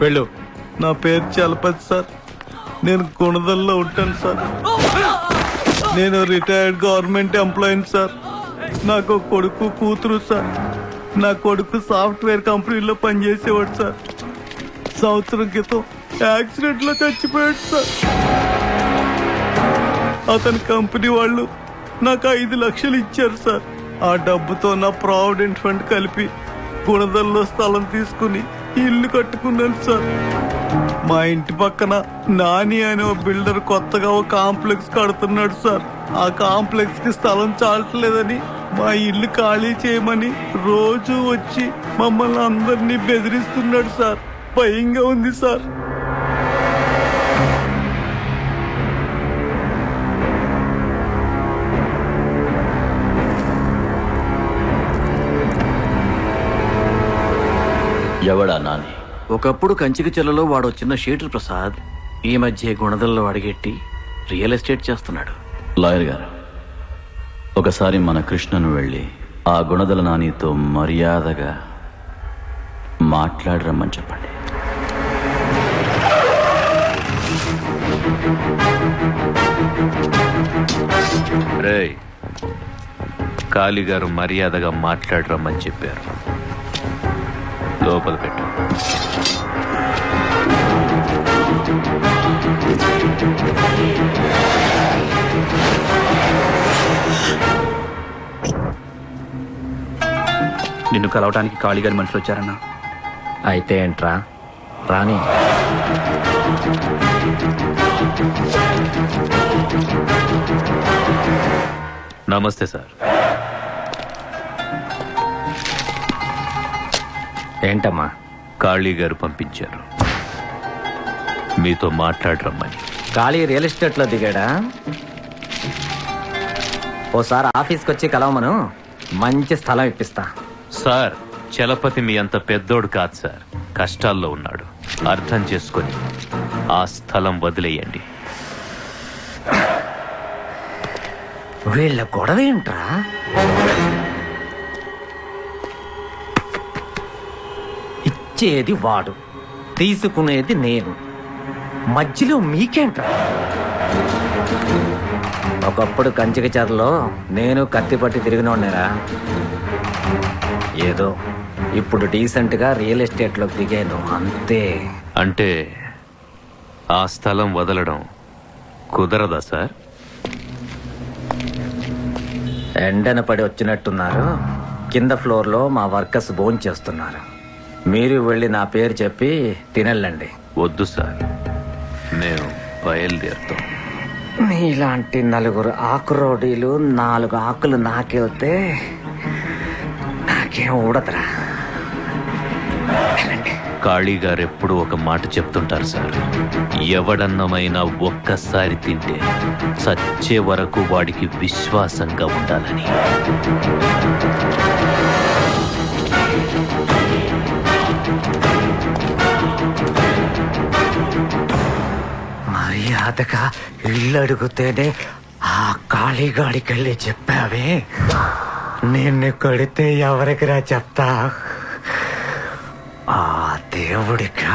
వెళ్ళు. నా పేరు చలపతి సార్. నేను గుణదల్లో ఉంటాను సార్. నేను రిటైర్డ్ గవర్నమెంట్ ఎంప్లాయీని సార్. నాకు కొడుకు కూతురు సార్. నా కొడుకు సాఫ్ట్వేర్ కంపెనీలో పనిచేసేవాడు సార్. సంవత్సరం క్రితం యాక్సిడెంట్లో చచ్చిపోయాడు సార్. అతని కంపెనీ వాళ్ళు నాకు 5 లక్షలు ఇచ్చారు సార్. ఆ డబ్బుతో నా ప్రావిడెంట్ ఫండ్ కలిపి గుణదల్లో స్థలం తీసుకుని ఇల్లు కట్టుకున్నాను సార్. మా ఇంటి పక్కన నాని అనే ఓ బిల్డర్ కొత్తగా ఒక కాంప్లెక్స్ కడుతున్నాడు సార్. ఆ కాంప్లెక్స్ కి స్థలం చాలట్లేదని మా ఇల్లు ఖాళీ చేయమని రోజు వచ్చి మమ్మల్ని అందరినీ బెదిరిస్తున్నాడు సార్. భయంగా ఉంది సార్. ఎవడా నాని? ఒకప్పుడు కంచికి చెల్లలో వాడు చిన్న షీటర్ ప్రసాద్. ఈ మధ్య గుణదల్లో అడిగెట్టి రియల్ ఎస్టేట్ చేస్తున్నాడు. లాయర్ గారు, ఒకసారి మన కృష్ణను వెళ్ళి ఆ గుణదల నానితో మర్యాదగా మాట్లాడరమ్మని చెప్పండి. రేయ్, కాళీగారు మర్యాదగా మాట్లాడరమ్మని చెప్పారు. లోపల పెట్టు. నిన్ను కలవటానికి కాళీగారి మనుషులు వచ్చారన్నా. అయితే ఏంట్రా, రాని. నమస్తే సార్. ఏంటమ్మా? కాళీగారు పంపించారు మీతో మాట్లాడరమ్మని. ఖాళీ రియల్ ఎస్టేట్లో దిగాడా? ఓసారి ఆఫీస్కి వచ్చి కలవమను, మంచి స్థలం ఇప్పిస్తా. సార్, చలపతి మీ అంత పెద్దోడు కాదు సార్. కష్టాల్లో ఉన్నాడు. అర్థం చేసుకొని ఆ స్థలం వదిలేయండి. వీళ్ళ గొడవ ఏంట్రా? ఇచ్చేది వాడు, తీసుకునేది నేను. మధ్యలో మీకేంట్రా? ఒకప్పుడు కంచిక చెరలో నేను కత్తి పట్టి తిరిగినోడ్నేరా. ఏదో ఇప్పుడు డీసెంట్గా రియల్ ఎస్టేట్లోకి దిగాను అంతే. అంటే ఆ స్థలం వదలడం కుదరదా సార్? ఎండన పడి వచ్చినట్టున్నారు. కింద ఫ్లోర్లో మా వర్కర్స్ భోజనం చేస్తున్నారు. మీరు వెళ్ళి నా పేరు చెప్పి తినెళ్ళండి. వద్దు సార్, మేము బయలుదేరుతాం. నీలాంటి 4 ఆకురోడీలు 4 ఆకులు నాకెళ్తే నాకేం ఊడదురా. కాళీగారు ఎప్పుడు ఒక మాట చెప్తుంటారు సార్. ఎవడన్నమైనా ఒక్కసారి తింటే చచ్చే వరకు వాడికి విశ్వాసంగా ఉండాలని. మర్యాదగా ఇల్లు అడిగితేనే ఆ కాళీగాడికి వెళ్ళి చెప్పావే, నిన్ను కొడితే ఎవరికిరా చెప్తా? ఆ దేవుడికా?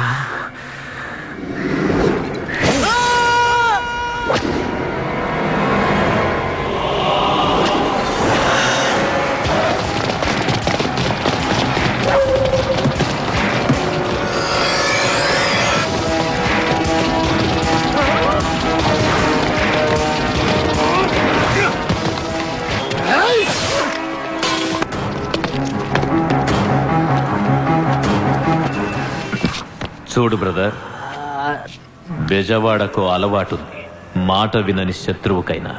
చూడు బ్రదర్, బెజవాడకు అలవాటుంది. మాట వినని శత్రువుకైనా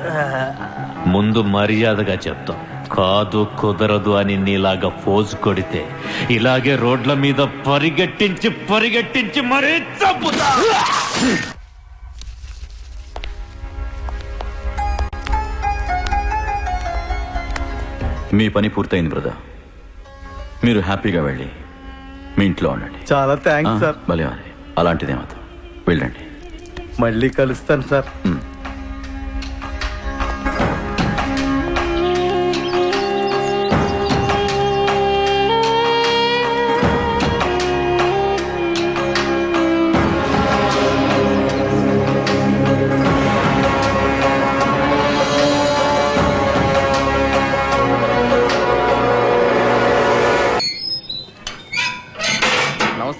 ముందు మర్యాదగా చెప్తాం. కాదు కుదరదు అని నీలాగా ఫోజు కొడితే ఇలాగే రోడ్ల మీద పరిగెట్టించి మరీ చంపుతా. మీ పని పూర్తయింది బ్రదర్. మీరు హ్యాపీగా వెళ్ళి మీ ఇంట్లో ఉండండి. చాలా థ్యాంక్స్ సార్. భలే మరి, అలాంటిదే మాత్రం. వెళ్ళండి. మళ్ళీ కలుస్తాను సార్.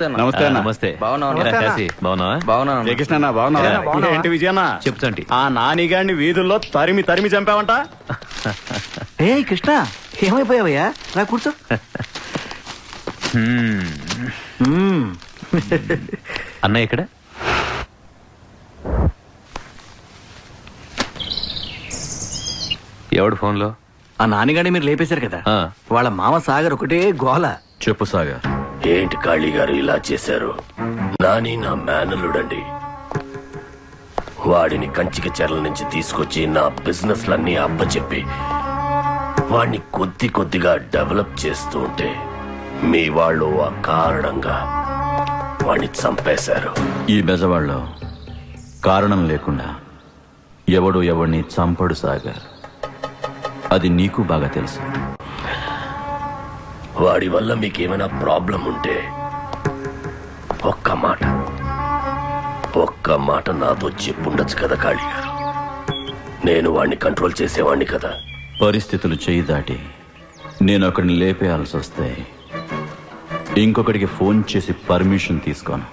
నమస్తే అన్న. నమస్తే బాగున్నావా? ఏరా కాశీ, బాగున్నావా? బాగున్నాను. జయకృష్ణ అన్న, బాగున్నావా? ఏంటి విజయన్న? చెప్తాంటి ఆ నానిగాడిని వీధుల్లో తరిమి చంపావంట. ఏ కృష్ణ ఏమైపోయావయ్యా? రా కూర్చో. అన్నయ్య ఇక్కడ ఎవడు ఫోన్లో? ఆ నాన్నగాని మీరు లేపేశారు కదా, ఆ. వాళ్ళ మామ సాగర్ ఒకటే గోల. చెప్పు సాగర్. ఏంటి కాళీ గారు ఇలా చేశారు? నాని నా మేనలుడండి. వాడిని కంచిక చెరల నుంచి తీసుకొచ్చి నా బిజినెస్ లన్నీ అప్పచెప్పి వాడిని కొద్ది కొద్దిగా డెవలప్ చేస్తూ ఉంటే మీ వాళ్ళు ఆ కారణంగా వాడిని చంపేశారు. ఈ బెజవాడలో కారణం లేకుండా ఎవడు ఎవడిని చంపడు సాగర్. అది నీకు బాగా తెలుసు. వాడి వల్ల మీకేమైనా ప్రాబ్లం ఉంటే ఒక్క మాట నాతో చెప్పుండొచ్చు కదా కాళీ గారు. నేను వాడిని కంట్రోల్ చేసేవాడిని కదా. పరిస్థితులు చేయి దాటి నేను అక్కడిని లేపేయాల్సి వస్తే ఇంకొకడికి ఫోన్ చేసి పర్మిషన్ తీసుకోను.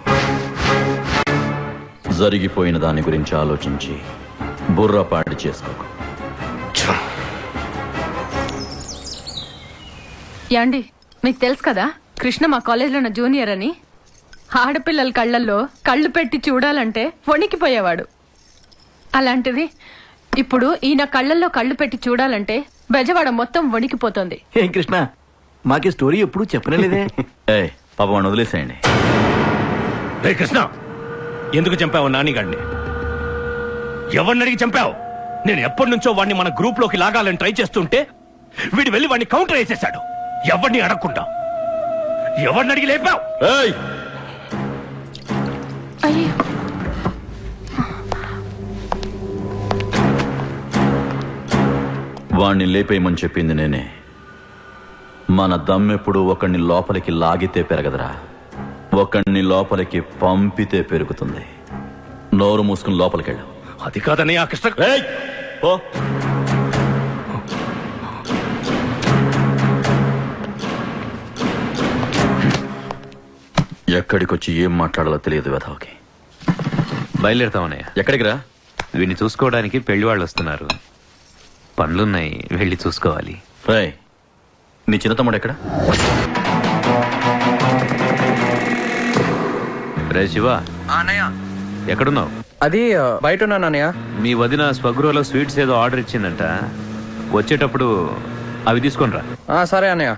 జరిగిపోయిన దాని గురించి ఆలోచించి బుర్రపాటు చేసుకోకు. యాండి, మీకు తెలుసు కదా కృష్ణ మా కాలేజీలో ఉన్న జూనియర్ అని. ఆడపిల్లల కళ్ళల్లో కళ్ళు పెట్టి చూడాలంటే వణికిపోయేవాడు. అలాంటిది ఇప్పుడు ఈయన కళ్ళల్లో కళ్ళు పెట్టి చూడాలంటే బెజవాడ మొత్తం వణికిపోతుంది. ఏం కృష్ణ, మాకి స్టోరీ ఎప్పుడు చెప్పనేలేదే. పాప వాడిని వదిలేసేయండి. రే కృష్ణ, ఎందుకు చంపావు నానిగాడిని? ఎవరిని అడిగి చంపావు? నేను ఎప్పటి నుంచో వాడిని మన గ్రూప్ లోకి లాగాలని ట్రై చేస్తుంటే వీడు వెళ్ళి వాడిని కౌంటర్ వేసేశాడు. ఎవరిని అడగకుండా ఎవరిని అడిగి లేపావు? అయ్యో, వాణ్ణి లేపేయమని చెప్పింది నేనే. మన దమ్మెప్పుడు ఒకణ్ణి లోపలికి లాగితే పెరగదురా, ఒకణ్ణి లోపలికి పంపితే పెరుగుతుంది. నోరు మూసుకుని లోపలికెళ్ళు. అది కాదని ఆ కృష్ణ. ఓ ఎక్కడికొచ్చి ఏం మాట్లాడాలో తెలియదు వెధవకి. బయలుదేరుతామన్నయ్య. ఎక్కడికి రా? వీడిని చూసుకోవడానికి పెళ్లి వాళ్ళు వస్తున్నారు. పనులున్నాయి, వెళ్ళి చూసుకోవాలి. రాయ్, నీ చిన్న తమ్ముడు ఎక్కడ? రే శివ, ఎక్కడున్నావు? అది బయట ఉన్నాను అన్నయ్య. మీ వదిన స్వగృహలో స్వీట్స్ ఏదో ఆర్డర్ ఇచ్చిందంట. వచ్చేటప్పుడు అవి తీసుకొని రా. సరే అన్నయ్య.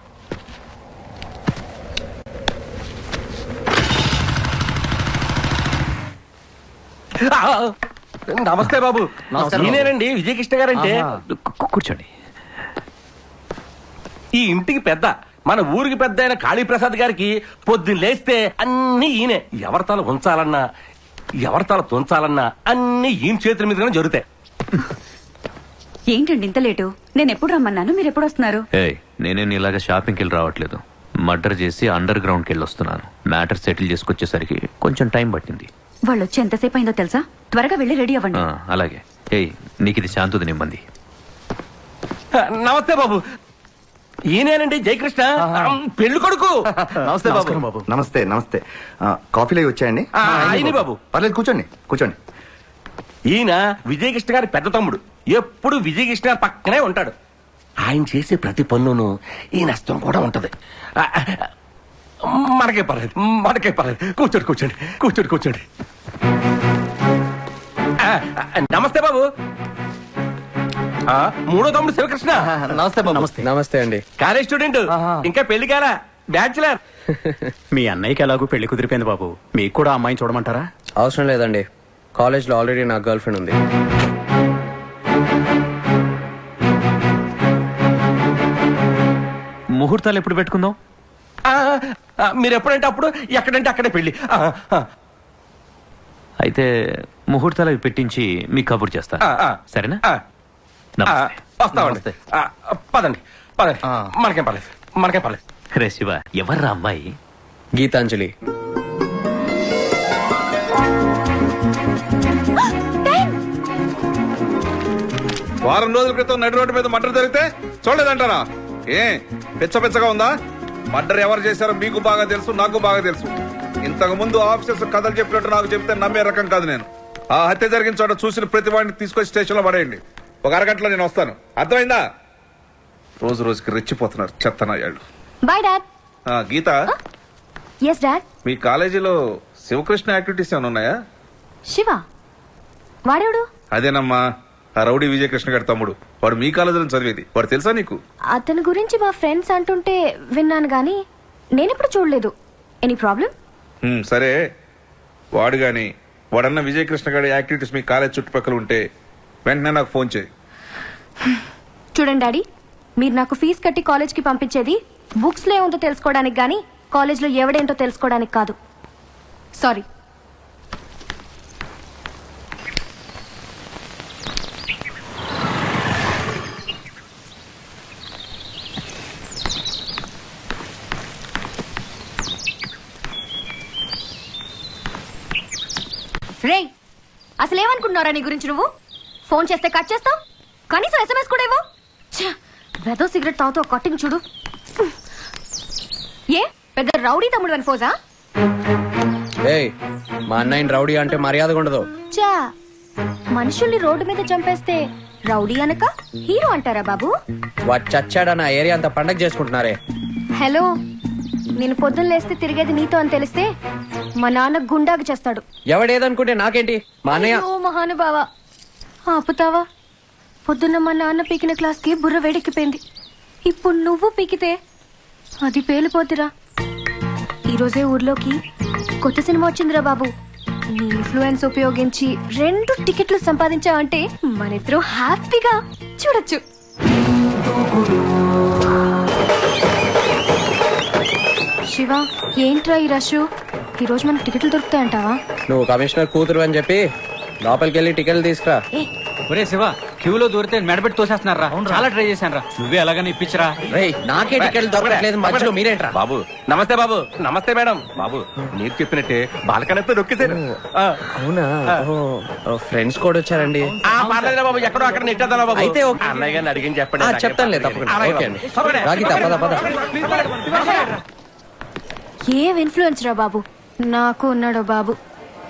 నమస్తే బాబు. నేనేనండి విజయకృష్ణ గారంటే. కూర్చోండి. ఈ ఇంటికి పెద్ద, మన ఊరికి పెద్ద అయిన కాళీప్రసాద్ గారికి పొద్దున్న లేస్తే అన్ని ఈయనే. ఎవరితాల ఉంచాలన్నా ఎవరితాల తుంచాలన్నా అన్ని ఈయన చేతుల మీదగానే జరుగుతాయి. ఏంటండి ఇంత లేటు? నేను ఎప్పుడు రమ్మన్నాను, మీరు ఎప్పుడు వస్తున్నారు? ఏయ్, నేనే నీలాగా షాపింగ్కి వెళ్ళి రావట్లేదు. మర్డర్ చేసి అండర్ గ్రౌండ్కి వెళ్ళి వస్తున్నాను. మ్యాటర్ సెటిల్ చేసుకొచ్చేసరికి కొంచెం టైం పట్టింది. వాళ్ళు వచ్చి ఎంతసేపు అయిందో తెలుసా? త్వరగా వెళ్ళి రెడీ అవ్వండి. అలాగే. ఏయ్, నీకు ఇది శాంతుది నిమ్మంది. నమస్తే బాబు. ఈయనేనండి జయకృష్ణ, పెళ్లి కొడుకు. నమస్తే బాబు. నమస్తే నమస్తే. కాఫీలో వచ్చాయండి? ఆయన బాబు. పర్లేదు, కూర్చోండి కూర్చోండి. ఈయన విజయకృష్ణ గారి పెద్ద తమ్ముడు. ఎప్పుడు విజయకృష్ణ గారి పక్కనే ఉంటాడు. ఆయన చేసే ప్రతి పనులోనూ ఈ నష్టం కూడా ఉంటది. మనకే పర్లేదు. కూర్చోండి కూర్చోండి. నమస్తే బాబు. మూడో తమ్ముడు శివకృష్ణ. నమస్తే బాబు. నమస్తే అండి. కాలేజ్ స్టూడెంట్, ఇంకా పెళ్లి కాలా, బ్యాచులర్. మీ అన్నయ్యకి ఎలాగూ పెళ్లి కుదిరిపోయింది బాబు. మీకు కూడా అమ్మాయిని చూడమంటారా? అవసరం లేదండి, కాలేజ్లో ఆల్రెడీ నాకు గర్ల్ ఫ్రెండ్ ఉంది. ముహూర్తాలు ఎప్పుడు పెట్టుకుందాం? మీరు ఎప్పుడంటే అప్పుడు, ఎక్కడంటే అక్కడే పెళ్లి. అయితే ముహూర్తాలు అవి పెట్టించి మీకు కబుర్ చేస్తా. సరేనా? నమస్తే. వస్తామండి. పదండి. మనకేం పర్లేదు. రే శివ, ఎవర్రా అమ్మాయి? గీతాంజలి. వారం రోజుల క్రితం నడి రోడ్డు మీద మర్డర్ జరిగితే చూడలేదంటారా? పిచ్చగా ఉందా? మర్డర్ ఎవరు చేశారో మీకు బాగా తెలుసు, నాకు బాగా తెలుసు. ఇంతకు ముందు ఆఫీసర్స్ కథలు చెప్పినట్టు నాకు చెప్తే నమ్మే రకం కాదు నేను. ఆ హత్య జరిగిన చోట చూసిన ప్రతి వాడిని తీసుకొచ్చి స్టేషన్ లో పడేయండి. ఒక అరగంటలో నేను వస్తాను. అర్థమైందా? రోజు రోజుకి రెచ్చిపోతున్నారు చెత్తనాయాళ్ళు. Bye dad. Geeta, yes dad. మీ కాలేజీలో శివకృష్ణ యాక్టివిటీస్ ఏమైనా ఉన్నాయా? శివ వాడేవాడు? అదేనమ్మా, ఆ రౌడీ విజయకృష్ణ గారి తమ్ముడు. వాడు మీ కాలేజీలో చదివేది. వాడు తెలుసా నీకు? అతని గురించి మా ఫ్రెండ్స్ అంటుంటే విన్నాను గానీ నేనెప్పుడు చూడలేదు. Any problem? సరే, వాడు గాని వాడన్న విజయకృష్ణ గారి యాక్టివిటీస్ మీ కాలేజ్ చుట్టుపక్కల ఉంటే వెంటనే నాకు ఫోన్ చేయి. చూడండి డాడీ, మీరు నాకు ఫీజు కట్టి కాలేజ్కి పంపించేది బుక్స్ లో ఏముందో తెలుసుకోవడానికి గానీ కాలేజ్లో ఎవడేంటో తెలుసుకోవడానికి కాదు. సారీ. రే, అసలు ఏమనుకుంటున్నారా నీ గురించి నువ్వు? ఫోన్ చేస్తే కట్ చేస్తావు, కనీసం ఎస్ఎంఎస్ కూడా ఇవ్వు. వెదో సిగరెట్ తాగుతూ కట్టింగ్ చూడు. ఏ పెద్ద రౌడీ తమ్ముడు అని ఫోజా? ఏయ్, మా అన్నయ్యని రౌడీ అంటే మర్యాదగా ఉండదు. చా, మనుషుల్ని రోడ్డు మీద చంపేస్తే రౌడీ అనక హీరో అంటారా బాబు? వాడు చచ్చాడన్న ఏరియా అంతా పండగ చేసుకుంటున్నారే. హలో, నేను పొద్దున్న లేస్తే తిరిగేది నీతో అని తెలిస్తే మా నాన్న గుండాకి చేస్తాడు. ఎవడేదనుకుంటే నాకేంటి? మా అన్నయ్య. ఓ మహానుభావ, ఆపుతావా? పొద్దున్న మా నాన్న పీకిన క్లాస్ కి బుర్ర వేడెక్కిపోయింది. ఇప్పుడు నువ్వు పీకితే అది పేలిపోతురా. ఈరోజే ఊర్లోకి కొత్త సినిమా వచ్చిందిరా బాబు. నీ ఇన్ఫ్లుయెన్స్ ఉపయోగించి 2 టికెట్లు సంపాదించావంటే మనిద్దరూ హ్యాపీగా చూడొచ్చు. శివ, ఏంట్రా ఈ రష్? ఈ రోజు మనకు టికెట్లు దొరుకుతాయంటావా? నువ్వు కమిషనర్ కూతురు అని చెప్పి లోపలికి వెళ్ళి టికెట్లు తీసుకురా. ఒరే శివ, క్యూలో దూరితే మెడబెట్టి తోసేస్తున్నారా? చాలా ట్రై చేశాను రా. నువ్వే అలాగని ఇప్పించరా. రేయ్, నాకే టికెట్లు దొరకట్లేదు, మధ్యలో మీరేంట్రా? బాబు నమస్తే. బాబు నమస్తే మేడం. బాబు మీరు చెప్పినట్టే బాలకనతో నొక్కితే. అవునా? ఫ్రెండ్స్ కూడా వచ్చారండి. బాబు ఎక్కడో అక్కడ నెట్టేద్దాం బాబు. అయితే ఓకే. అన్నయ్య గారిని అడిగిన చెప్పండి. చెప్తానులే, తప్పకుండా. ఓకే అండి. రాగిత, పద పద. ఏం ఇన్ఫ్లుయెన్స్ రా బాబు. నాకు ఉన్నాడో బాబు,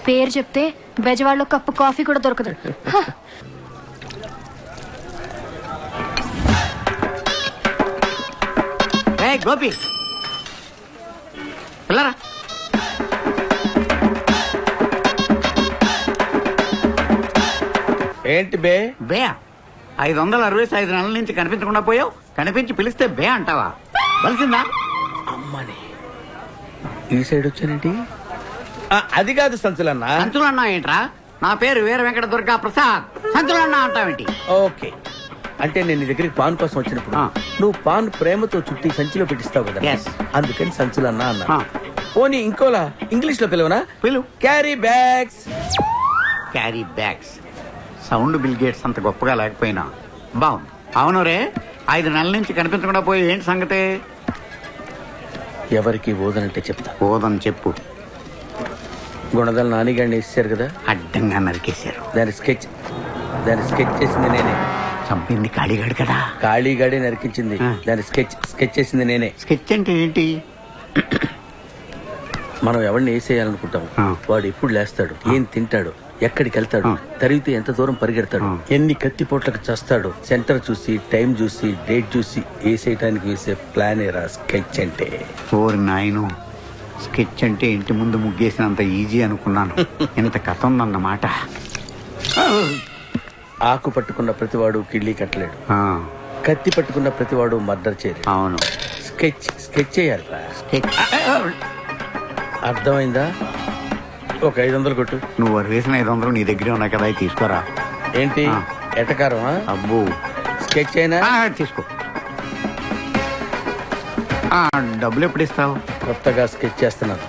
పేరు చెప్తే బెజవాడలో కప్పు కాఫీ కూడా దొరకదు. హ. గోపి పిల్లరా, ఏంటి బే? బే 565 నెలల నుంచి కనిపించకుండా పోయావు. కనిపించి పిలిస్తే బే అంటావా? బలిసిందా? అమ్మని ఈ సైడ్ వచ్చానండి. అది కాదు సంచులన్నా. సంచులన్నా ఏంట్రా? నా పేరు వీర వెంకట దుర్గా ప్రసాద్. సంచులన్నా అంటావేంటి? ఓకే, అంటే నేను నీ దగ్గరికి పాన్ కోసం వచ్చినప్పుడు నువ్వు పాన్ ప్రేమతో చుట్టి సంచిలో పెట్టిస్తావు కదా, Yes. అందుకని సంచులన్నా అన్నా. పోనీ ఇంకోలా ఇంగ్లీష్ లో పిలవనా? పిలువు. Carry bags. Carry bags. Sound bill gates అంత గొప్పగా లేకపోయినా బాగుంది. అవును రే, 5 నెలల నుంచి కనిపించకుండా పోయి ఏంటి సంగతి? ఎవరికి ఓదనంటే చెప్తా. పోదని చెప్పు. గుణదల నానిగాడిని వేసారు కదా, అడ్డంగా నరికేశారు. దాని స్కెచ్ చేసింది నేనే. చంపింది కాళీగాడు కదా. ఖాళీగాడే నరికించింది. దాని స్కెచ్ చేసింది నేనే. స్కెచ్ అంటే ఏంటి? మనం ఎవరిని వేసేయాలనుకుంటాం, వాడు ఎప్పుడు లేస్తాడు, ఏం తింటాడు, ఎక్కడికి వెళ్తాడు, తరిగితే ఎంత దూరం పరిగెడతాడు, ఎన్ని కత్తిపోట్లకు చేస్తాడు, సెంటర్ చూసి, టైం చూసి, డేట్ చూసి వేసేయటానికి వేసే ప్లాన్ రా స్కెచ్ అంటే. ఓరి నాయను, స్కెచ్ అంటే ఇంటి ముందు ముగ్గేసినంత ఈజీ అనుకున్నాను. ఇంత కథ ఉందన్నమాట. ఆకు పట్టుకున్న ప్రతివాడు కిళ్ళీ కట్టలేడు, కత్తి పట్టుకున్న ప్రతివాడు మర్డర్ చేయలేడు. అవును, స్కెచ్ చేయాలి రా. స్కెచ్. అర్థమైందా? ఒక 500 కొట్టు. నువ్వు వేసిన 500 నీ దగ్గరే ఉన్నాయి కదా, అవి తీసుకోరా. ఏంటి ఎటకారమా? అబ్బో, స్కెచ్ అయినా తీసుకో. డబ్బులు ఎప్పుడు ఇస్తావు? కొత్తగా స్కెచ్ చేస్తున్నాను,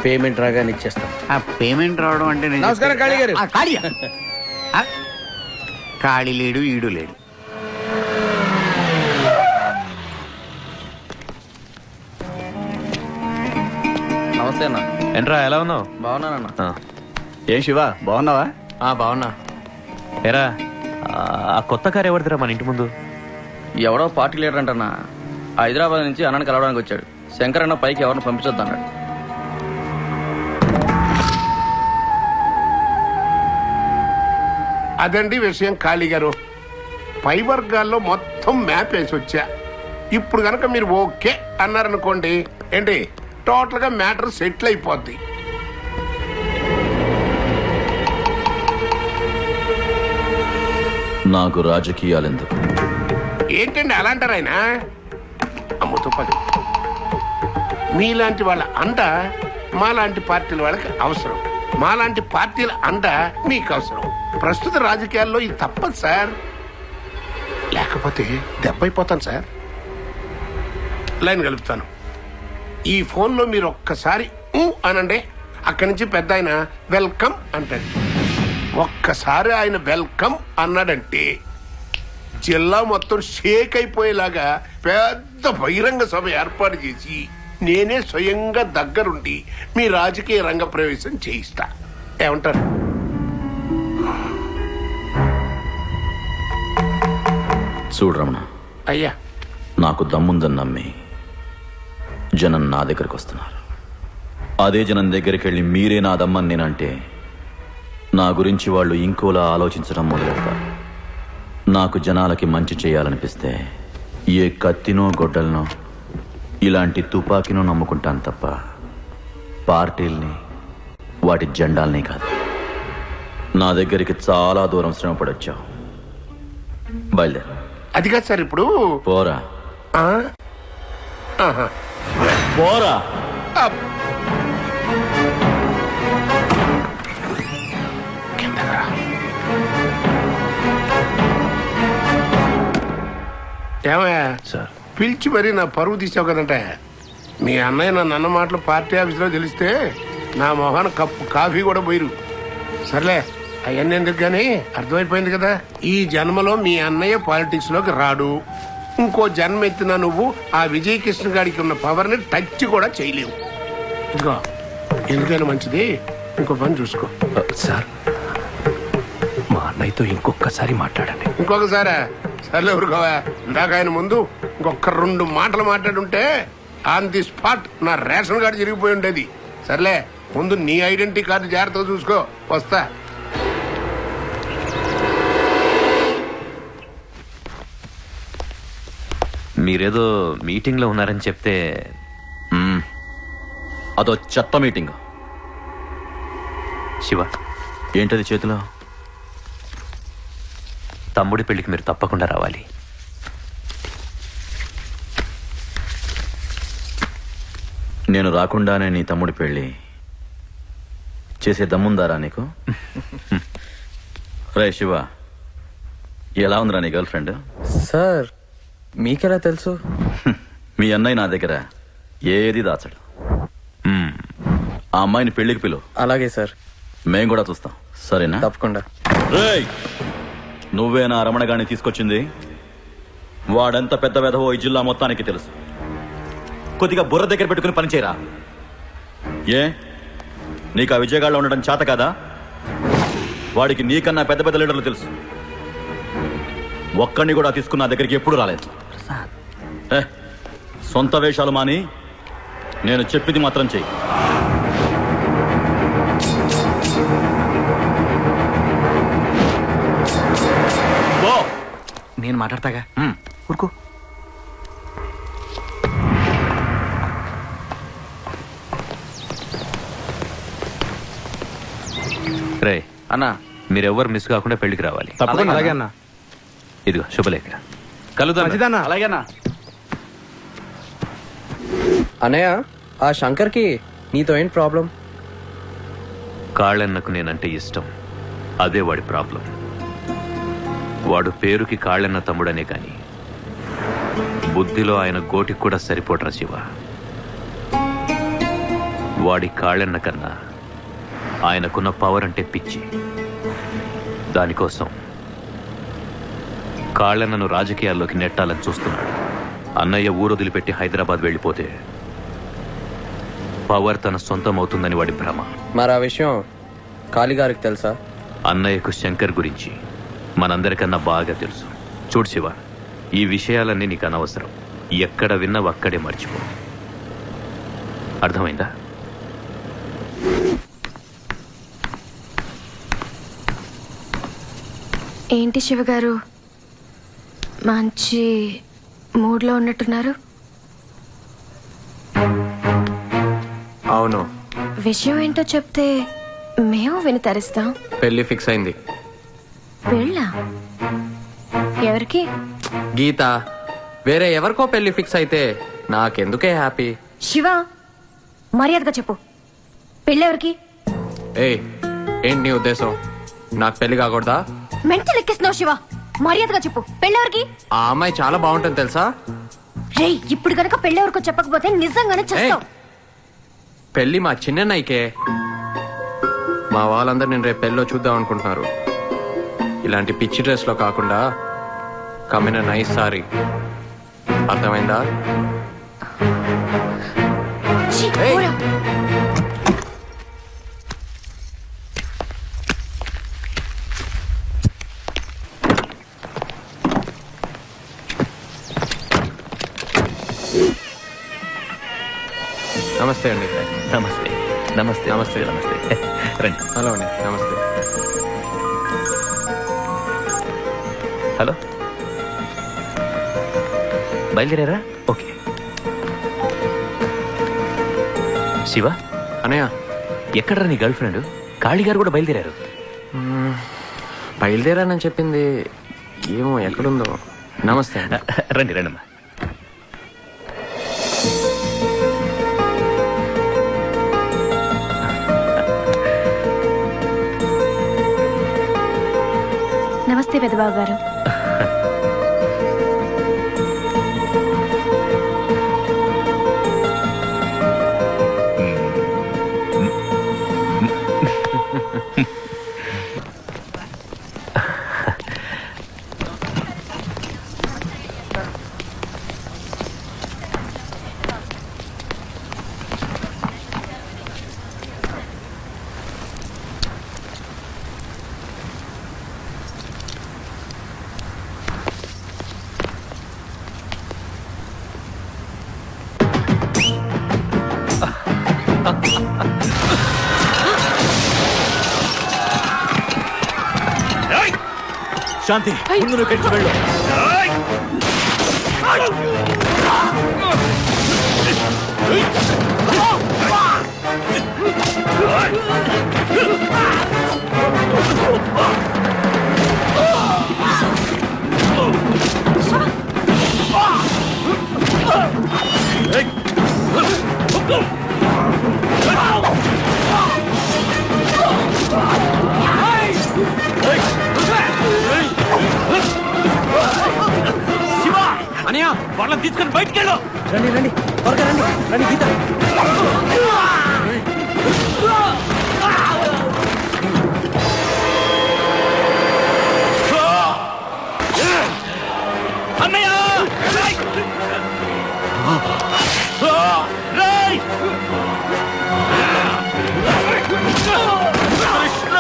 పేమెంట్ రాగానే ఇచ్చేస్తాను. పేమెంట్ రావడం అంటే నేను నమస్కారం కాళీ గారు. ఖాళీ లేడు, ఈడు లేడు. నమస్తే అన్న. ఏంట్రా ఎలా ఉన్నావు? బాగున్నానన్న. ఏం శివ, బాగున్నావా? బాగున్నా. ఏరా, ఆ కొత్త కారు ఎవరిదిరా మన ఇంటి ముందు? ఎవడో పార్టీ లీడర్ అంటన్నా, హైదరాబాద్ నుంచి అన్నని కలవడానికి వచ్చాడు. శంకర్ అన్న పైకి ఎవరిని పంపించొద్దు అన్నాడు. అదండి విషయం కాళీ గారు. పై వర్గాల్లో మొత్తం మ్యాప్ వేసి వచ్చా. ఇప్పుడు కనుక మీరు ఓకే అన్నారనుకోండి, ఏంటి టోటల్ గా మ్యాటర్ సెటిల్ అయిపోద్ది. నాకు రాజకీయాలెందుకు? ఏంటండి అలా అంటారు ఆయన? అమ్ముతూ పది మీలాంటి వాళ్ళ అండ మాలాంటి పార్టీల వాళ్ళకి అవసరం, మాలాంటి పార్టీల అండ మీకు అవసరం. ప్రస్తుత రాజకీయాల్లో ఇది తప్పదు సార్, లేకపోతే దెబ్బైపోతాను సార్. లైన్ కలుపుతాను. ఈ ఫోన్లో మీరు ఒక్కసారి అనండి, అక్కడి నుంచి పెద్ద ఆయన వెల్కమ్ అంటాడు. ఒక్కసారి ఆయన వెల్కమ్ అన్నాడంటే జిల్లా మొత్తం షేక్ అయిపోయేలాగా పెద్ద బహిరంగ సభ ఏర్పాటు చేసి నేనే స్వయంగా దగ్గరుండి మీ రాజకీయ రంగ ప్రవేశం చేయిస్తా. ఏమంటారు? చూడు రమణ, అయ్యా, నాకు దమ్ముందని నమ్మి జనం నా దగ్గరకు వస్తున్నారు. అదే జనం దగ్గరికి వెళ్ళి మీరే నా దమ్మని నేనంటే నా గురించి వాళ్ళు ఇంకోలా ఆలోచించడం మొదలెడతారు. నాకు జనాలకి మంచి చేయాలనిపిస్తే ఏ కత్తినో గొడ్డలనో ఇలాంటి తుపాకీనో నమ్ముకుంటాను తప్ప పార్టీల్ని వాటి జెండాల్ని కాదు. నా దగ్గరికి చాలా దూరం శ్రమపడొచ్చావు. బయలుదేరు. అది కాదు సార్, ఇప్పుడు పోరా ఆహా. పోరా. అప్. కిందగా. ఏమయ్యా సార్, పిలిచి మరీ నా పరువు తీసావు కదంటే. మీ అన్నయ్య నన్ను అన్న మాటలు పార్టీ ఆఫీసులో తెలిస్తే నా మొహాన కప్పు కాఫీ కూడా పోయిరు. సర్లే అవన్నీ ఎందుకు కానీ అర్థమైపోయింది కదా. ఈ జన్మలో మీ అన్నయ్య పాలిటిక్స్ లోకి రాడు. ఇంకో జన్మ ఎత్తిన నువ్వు ఆ విజయకృష్ణ గారికి ఉన్న పవర్ ని టచ్ కూడా చేయలేవు. ఇదిగో ఎందుకైనా మంచిది ఇంకో పని చూసుకో. సార్, మా అన్నయ్యతో ఇంకొకసారి మాట్లాడండి. ఇంకొకసారా? సర్లే ఊరుకోవా. ఇందాక ఆయన ముందు ఇంకొక 2 మాటలు మాట్లాడుంటే ఆన్ ది స్పాట్ నా రేషన్ కార్డు జరిగిపోయి ఉండేది. సర్లే ముందు నీ ఐడెంటిటీ కార్డు జాగ్రత్తగా చూసుకో. వస్తా. మీరేదో మీటింగ్ లో ఉన్నారని చెప్తే అదో చెత్త మీటింగ్. శివ, ఏంటది చేతిలో? తమ్ముడి పెళ్లికి మీరు తప్పకుండా రావాలి. నేను రాకుండానే నీ తమ్ముడి పెళ్లి చేసే దమ్ముందారా నీకు? రే శివ, ఎలా ఉందిరా నీ గర్ల్ ఫ్రెండ్? సార్ మీకెలా తెలుసు? మీ అన్నయ్య నా దగ్గర ఏది దాచడు. ఆ అమ్మాయిని పెళ్లికి పిలువు. అలాగే సార్, మేం కూడా చూస్తాం. సరేనా? తప్పకుండా. రేయ్, నువ్వే నా రమణగాన్ని తీసుకొచ్చింది. వాడెంత పెద్ద వెధవో ఈ జిల్లా మొత్తానికి తెలుసు. కొద్దిగా బుర్ర దగ్గర పెట్టుకుని పనిచేయరా. ఏ నీకు ఆ విజయగాళ్ళు ఉండడం చేత కాదా? వాడికి నీకన్నా పెద్ద పెద్ద లీడర్లు తెలుసు. ఒక్కడిని కూడా తీసుకున్న నా దగ్గరికి ఎప్పుడు రాలేదు. సొంత వేషాలు మాని నేను చెప్పింది మాత్రం చెయ్యి. నేను మాట్లాడతాగా, ఊరుకో. రే అన్నా, మీరెవ్వరు మిస్ కాకుండా పెళ్లికి రావాలి. తప్పకుండా. అలాగే అన్నా. ఇదిగో శుభలేఖ. కలుద్దాం. అలాగేనా అన్నయ్య? ఆ శంకర్కి నీతో ఏంటి ప్రాబ్లం? కాళ్ళన్నకు నేనంటే ఇష్టం. అదే వాడి ప్రాబ్లం. వాడు పేరుకి కాళ్ళన్న తమ్ముడనే కాని బుద్ధిలో ఆయన గోటికి కూడా సరిపోట్రా శివ. వాడి కాళ్ళన్న కన్నా ఆయనకున్న పవర్ అంటే పిచ్చి. దానికోసం కాళ్ళన్నను రాజకీయాల్లోకి నెట్టాలని చూస్తున్నాడు. అన్నయ్య ఊరొదిలిపెట్టి హైదరాబాద్ వెళ్ళిపోతే పవర్ తన సొంతం అవుతుందని వాడి భ్రమ. మరి ఆ విషయం కాళీగారికి తెలుసా? అన్నయ్యకు శంకర్ గురించి మనందరికన్నా బాగా తెలుసు. చూడు శివ, ఈ విషయాలన్నీ నీకు అనవసరం. ఎక్కడ విన్నావు అక్కడే మర్చిపో. అర్థమైందా? ఏంటి శివగారు మంచి మూడ్లో ఉన్నట్టున్నారు? అవును, విషయం ఏంటో చెప్తే మేము విని తరిస్తాం. పెళ్లి ఫిక్స్ అయింది. పెళ్ళా? ఎవరికి? గీత, వేరే ఎవరికో పెళ్లి ఫిక్స్ అయితే నాకెందుకే హ్యాపీ. శివ, మర్యాదగా చెప్పు, పెళ్ళెవరికి? ఏయ్, ఏంటి నీ ఉద్దేశం? నాకు పెళ్లి కాకూడదా? మెంటల్ ఎక్కిస్తున్నావు శివ, మర్యాదగా చెప్పు, పెళ్ళెవరికి? ఆ అమ్మాయి చాలా బాగుంటుంది తెలుసా? రే, ఇప్పుడు గనక పెళ్ళెవరికో చెప్పకపోతే నిజంగానే చేస్తావు. పెళ్లి మా చిన్నన్నయ్యకే. మా వాళ్ళందరూ నేను రేపు పెళ్ళిలో చూద్దాం అనుకుంటున్నారు. ఇలాంటి పిచ్చి డ్రెస్ లో కాకుండా కమ్మిన నైస్ సారీ. అర్థమైందా? ఛీ, ఏయ్. పోరా. నమస్తే అండి. నమస్తే నమస్తే నమస్తే నమస్తే రండి. హలో అండి. నమస్తే. హలో, బయలుదేరారా? ఓకే. శివ, అనయ్య, ఎక్కడరా నీ గర్ల్ ఫ్రెండ్? కాళీ గారు కూడా బయలుదేరారు. బయలుదేరానని చెప్పింది, ఏమో ఎక్కడుందో. నమస్తే అండి. రండి రండమ్మా. నమస్తే పెద్దబాబు గారు. శాంతి, ముందు నువ్వు కట్టి వెళ్ళు. అనయ్య, వాళ్ళని తీసుకొని బయటికి వెళ్ళు. రండి రండి, త్వరగా రండి. రండి గీత. అన్నయ్య! రేయ్! కృష్ణ!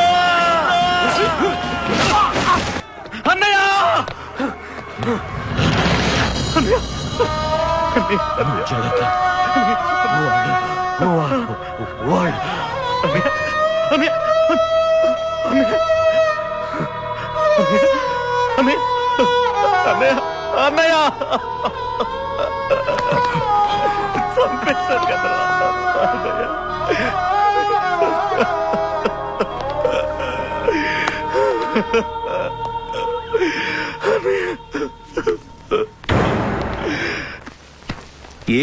అన్నయ్య! అన్నయ్య, చంపేశారు కదా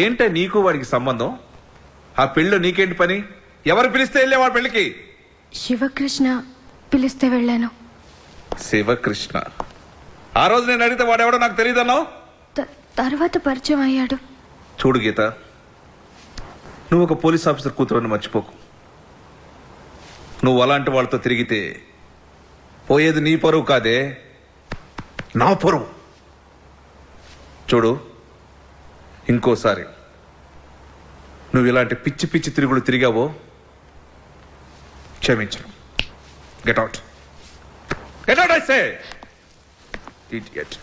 ఏంట నీకు వాడికి సంబంధం? ఆ పెళ్ళి నీకేంటి పని? ఎవరు పిలిస్తే వెళ్ళే వాడి పెళ్ళికి? శివకృష్ణ పిలిస్తే వెళ్ళాను. శివకృష్ణ? ఆ రోజు నేను అడిగితే వాడెవడో నాకు తెలియదన్నావు. తర్వాత పరిచయం అయ్యాడు. చూడు గీత, నువ్వు ఒక పోలీస్ ఆఫీసర్ కూతురని మర్చిపోకు. నువ్వు అలాంటి వాళ్ళతో తిరిగితే పోయేది నీ పరువు కాదే, నా పరువు. చూడు, ఇంకోసారి నువ్వు ఇలాంటి పిచ్చి పిచ్చి తిరుగులు తిరిగావో క్షమించను. Get out. Get out I say. Idiot.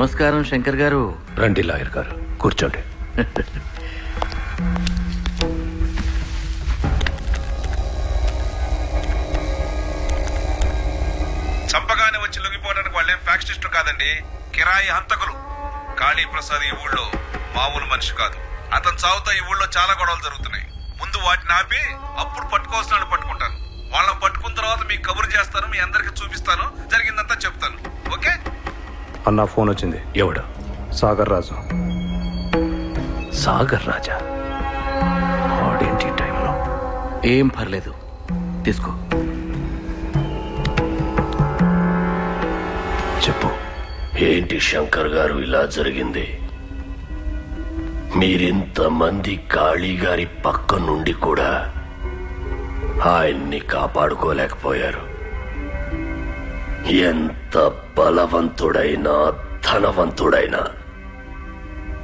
నమస్కారం శంకర్ గారు. రండి లాయర్ గారు, కూర్చోండి. చంపగానే వచ్చి లొంగిపోవడానికి వాళ్ళేం ఫ్యాక్షనిస్టు కాదండి, కిరాయి హంతకులు. కాళీ ప్రసాద్ ఈ ఊళ్ళో మామూలు మనిషి కాదు. అతను చావుతో ఈ ఊళ్ళో చాలా గొడవలు జరుగుతున్నాయి. ముందు వాటిని ఆపి అప్పుడు పట్టుకోవాల్సిన వాళ్ళు పట్టుకుంటాను. వాళ్ళని పట్టుకున్న తర్వాత మీకు కబురు చేస్తాను, మీ అందరికి చూపిస్తాను, జరిగిందంతా చెప్తాను. ఓకే? అన్న ఫోన్ వచ్చింది. ఎవడు? సాగర్ రాజు. సాగర్ రాజా? ఆడేంటి ఈ టైంలో? ఏం పర్లేదు, తీసుకో. చెప్పు. ఏంటి శంకర్ గారు ఇలా జరిగింది? మీరింతమంది కాళీ గారి పక్క నుండి కూడా ఆయన్ని కాపాడుకోలేకపోయారు. ఎంత బలవంతుడైనా ధనవంతుడైనా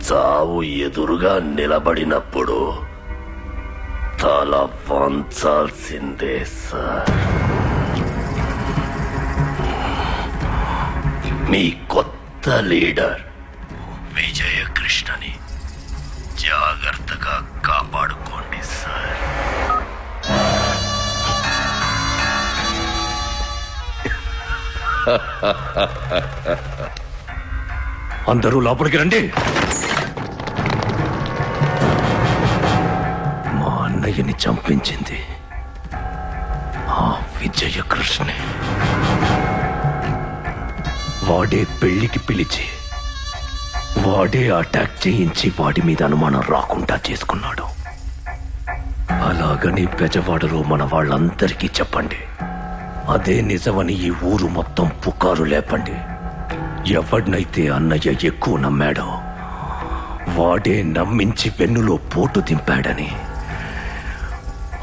చావు ఎదురుగా నిలబడినప్పుడు తల వంచాల్సిందే సార్. మీ కొత్త లీడర్ విజయకృష్ణని జాగ్రత్తగా కాపాడుకోండి సార్. అందరూ లోపలికి రండి. మా అన్నయ్యని చంపించింది ఆ విజయకృష్ణే. వాడే పెళ్లికి పిలిచి వాడే అటాక్ చేయించి వాడి మీద అనుమానం రాకుండా చేసుకున్నాడు. అలాగని బెజవాడలో మన వాళ్ళందరికీ చెప్పండి. అదే నిజమని ఈ ఊరు మొత్తం పుకారు లేపండి. ఎవడినైతే అన్నయ్య ఎక్కువ నమ్మాడో వాడే నమ్మించి వెన్నులో పోటు దింపాడని,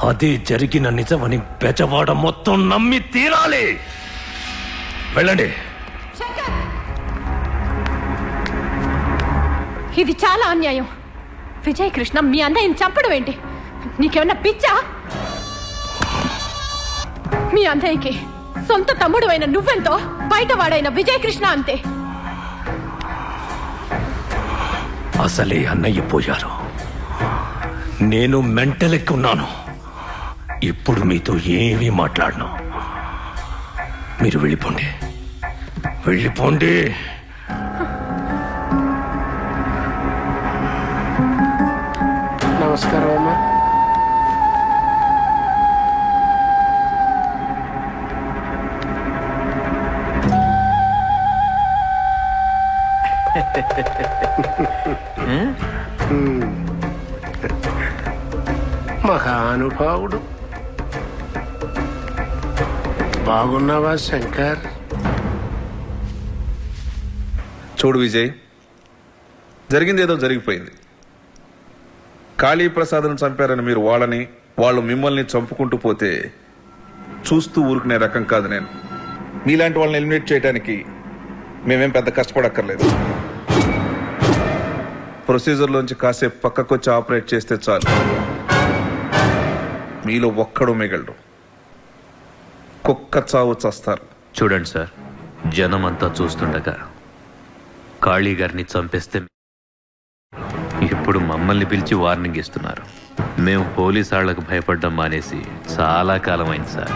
అదే జరిగిన నిజమని బెజవాడ మొత్తం నమ్మి తీరాలి. వెళ్ళండి. ఇది చాలా అన్యాయం. విజయ్ కృష్ణ మీ అన్నయ్యని చంపడం ఏంటి? నీకేమన్నా పిచ్చా? మీ అన్నయ్యకి సొంత తమ్ముడు అయిన నువ్వెంతో, బయటవాడైన విజయ్ కృష్ణ అంతే. అసలే అన్నయ్య పోయారు, నేను మెంటలెక్కున్నాను. ఇప్పుడు మీతో ఏమీ మాట్లాడను. మీరు వెళ్ళిపోండి, వెళ్ళిపోండి. నమస్కారం అమ్మా. మహానుభావుడు. బాగున్నావా శంకర్? చూడు విజయ్, జరిగింది ఏదో జరిగిపోయింది. కాళీ ప్రసాద్ను చంపారని మీరు వాళ్ళని, వాళ్ళు మిమ్మల్ని చంపుకుంటూ పోతే చూస్తూ ఊరుకునే రకం కాదు నేను. మీలాంటి వాళ్ళని ఎలిమినేట్ చేయడానికి మేమేం పెద్ద కష్టపడక్కర్లేదు. ప్రొసీజర్లోంచి కాసేపు పక్కకొచ్చి ఆపరేట్ చేస్తే చాలు, మీలో ఒక్కడు మిగలడు. కుక్క చావు చస్తారు. చూడండి సార్, జనమంతా చూస్తుండగా కాళీ గారిని చంపేస్తే ఇప్పుడు మమ్మల్ని పిలిచి వార్నింగ్ ఇస్తున్నారు. మేము పోలీసు వాళ్లకు భయపడ్డం మానేసి చాలా కాలమైంది సార్.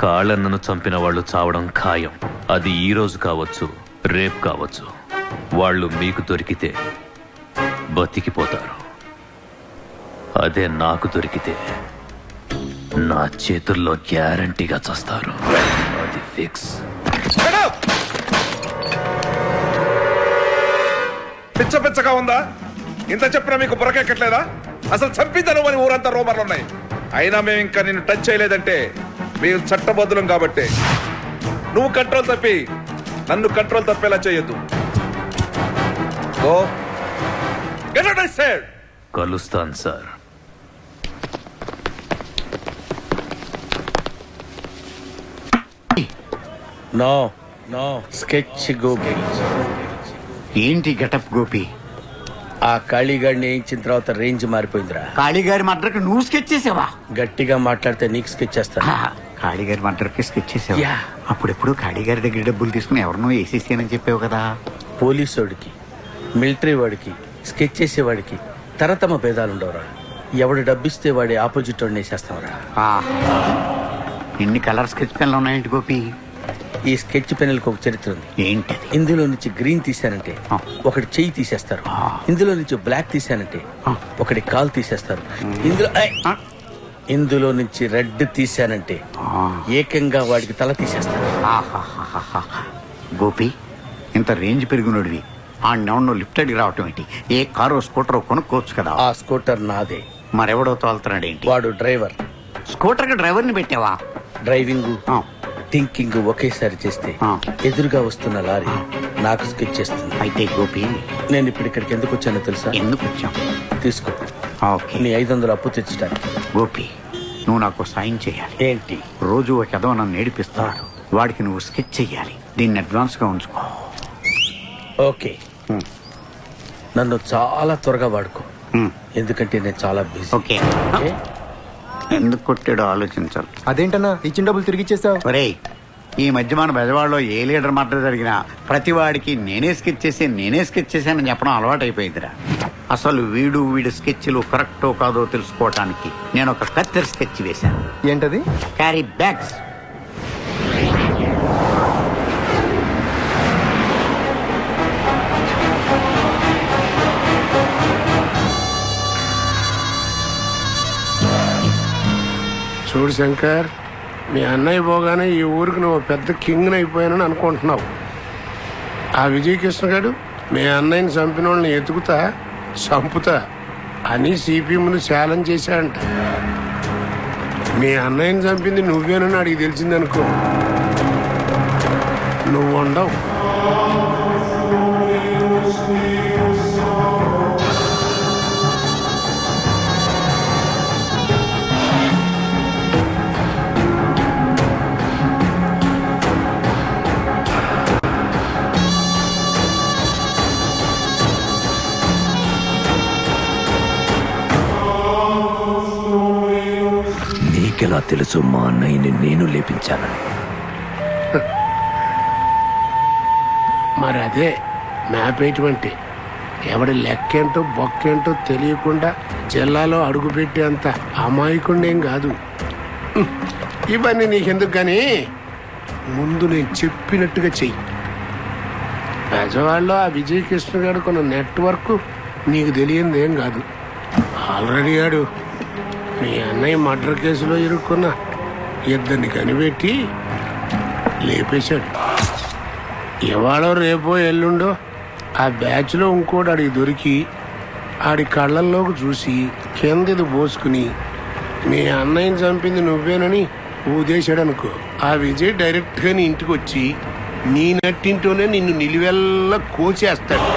కాళ్ళన్నను చంపిన వాళ్ళు చావడం ఖాయం. అది ఈ రోజు కావచ్చు, రేపు కావచ్చు. వాళ్ళు మీకు దొరికితే బతికిపోతారు. అదే నాకు దొరికితే నా చేతుల్లో గ్యారంటీగా చస్తారు. అది ఫిక్స్. పిచ్చ పిచ్చగా ఉందా? ఇంత చెప్పినా మీకు బుర్రకెక్కట్లేదా? అసలు చంపిద్దను అని ఊరంతా రూమర్లు ఉన్నాయి. అయినా మేము ఇంకా నిన్ను టచ్ చేయలేదంటే మేము చట్టబద్ధులం కాబట్టి. నువ్వు కంట్రోల్ తప్పి నన్ను కంట్రోల్ తప్పేలా చేయొద్దు. కలుస్తాను sir. No no sketch Gopi. ఏంటి గెటప్ గోపి? ఆ కాళీగాడిని వేయించిన తర్వాత రేంజ్ మారిపోయిందిరా. కాళీగారి మర్డర్కి నువ్వు స్కెచ్ చేసావా? గట్టిగా మాట్లాడితే నీకు స్కెచ్ చేస్తా. కాళీగారి మర్డర్కి స్కెచ్ చేసావా? యా. అప్పుడెప్పుడు కాళీగారి దగ్గర డబ్బులు తీసుకుని ఎవరినో వేసేసానని చెప్పావు కదా. పోలీసోడికి మిలిటరీ వాడికి స్కెచ్ చేసేవాడికి తరతమ భేదాలుండవురా. ఎవడు డబ్బిస్తే వాడి ఆపోజిట్ వాడిని వేసేస్తావురా. ఎన్ని కలర్ స్కెచ్ పెన్లు ఉన్నాయండి గోపి? ఈ స్కెచ్ పెన్నులకు ఒక చరిత్ర ఉంది. ఏంటది? ఇందులో నుంచి గ్రీన్ తీశానంటే ఒకటి చెయ్యి తీసేస్తారు. ఇందులో నుంచి బ్లాక్ తీశానంటే ఒకటి కాలు తీసేస్తారు. ఇందులో నుంచి రెడ్ తీశానంటే ఏకంగా వాడికి తల తీసేస్తారు. గోపి, ఇంత రేంజ్ పెరుగునోడివి ఆ నౌన్ లిఫ్ట్ అడిగి రావటం ఏంటి? ఏ కారు స్కూటర్ కొనుక్కోవచ్చు కదా. ఆ స్కూటర్ నాదే. మరెవడో తోలుతున్నాడు ఏంటి? వాడు డ్రైవర్. స్కూటర్ కి డ్రైవర్ ని పెట్టావా? డ్రైవింగ్ థింకింగ్ ఒకేసారి చేస్తే ఎదురుగా వస్తున్న లారీ నాకు స్కెచ్ చేస్తుంది. అయితే గోపి, నేను ఇప్పుడు ఇక్కడికి ఎందుకు వచ్చానో తెలుసా? ఎందుకు వచ్చాం? తీసుకో. ఓకే. నీ 500 అప్పు తెచ్చడానికి. గోపి, నువ్వు నాకు సాయం చేయాలి. ఏంటి? రోజు ఒక ఎదవ నన్ను నేర్పిస్తాడు. వాడికి నువ్వు స్కెచ్ చెయ్యాలి. దీన్ని అడ్వాన్స్ గా ఉంచుకో. ఓకే. నన్ను చాలా త్వరగా వాడుకో, ఎందుకంటే నేను చాలా బిజీ. ఓకే. ఎందుకు కొట్టాడో ఆలోచించాలి. అదేంటన్నా ఇచ్చిన డబ్బులు తిరిగి ఇచ్చేసావు? ఒరేయ్, ఈ మధ్య మన బెజవాడలో ఏ లీడర్ మాట జరిగినా ప్రతి వాడికి నేనే స్కెచ్ చేశానని చెప్పడం అలవాటు అయిపోయిందిరా. అసలు వీడి స్కెచ్లు కరెక్టో కాదో తెలుసుకోవటానికి నేను ఒక కత్తెర స్కెచ్ వేశాను. ఏంటది? Carry bags. చూడు శంకర్, మీ అన్నయ్య పోగానే ఈ ఊరికి నువ్వు పెద్ద కింగ్ అయిపోయానని అనుకుంటున్నావు. ఆ విజయకృష్ణ గారు మీ అన్నయ్యని చంపిన వాళ్ళని ఎతుకుతా చంపుతా అని సిపి ముందు ఛాలెంజ్ చేశాడంట. మీ అన్నయ్యని చంపింది నువ్వేనని అడిగి తెలిసిందనుకో, నువ్వు ఉండవు. నీకెలా తెలుసు మా అన్నయ్యని నేను లేపించానని? మరి అదే మ్యాపేటువంటి ఎవడి లెక్కేంటో బొక్కేంటో తెలియకుండా జిల్లాలో అడుగుపెట్టేంత అమాయకుండేం కాదు. ఇవన్నీ నీకెందుకు కానీ ముందు నేను చెప్పినట్టుగా చెయ్యి. బెజవాడలో ఆ విజయకృష్ణ గారు కొన్న నెట్వర్క్ నీకు తెలియంది ఏం కాదు. ఆల్రెడీ ఆడు మీ అన్నయ్య మర్డర్ కేసులో ఇరుక్కున్న ఇద్దరిని కనిపెట్టి లేపేశాడు. ఇవాళ రేపో ఎల్లుండో ఆ బ్యాచ్లో ఇంకోటి ఆడికి దొరికి ఆడి కళ్ళల్లోకి చూసి కిందది పోసుకుని మీ అన్నయ్యని చంపింది నువ్వేనని ఊదేశాడనుకో, ఆ విజయ్ డైరెక్ట్గా నీ ఇంటికి వచ్చి నీ నట్టింటూనే నిన్ను నిలువెల్లా కోసేస్తాడు.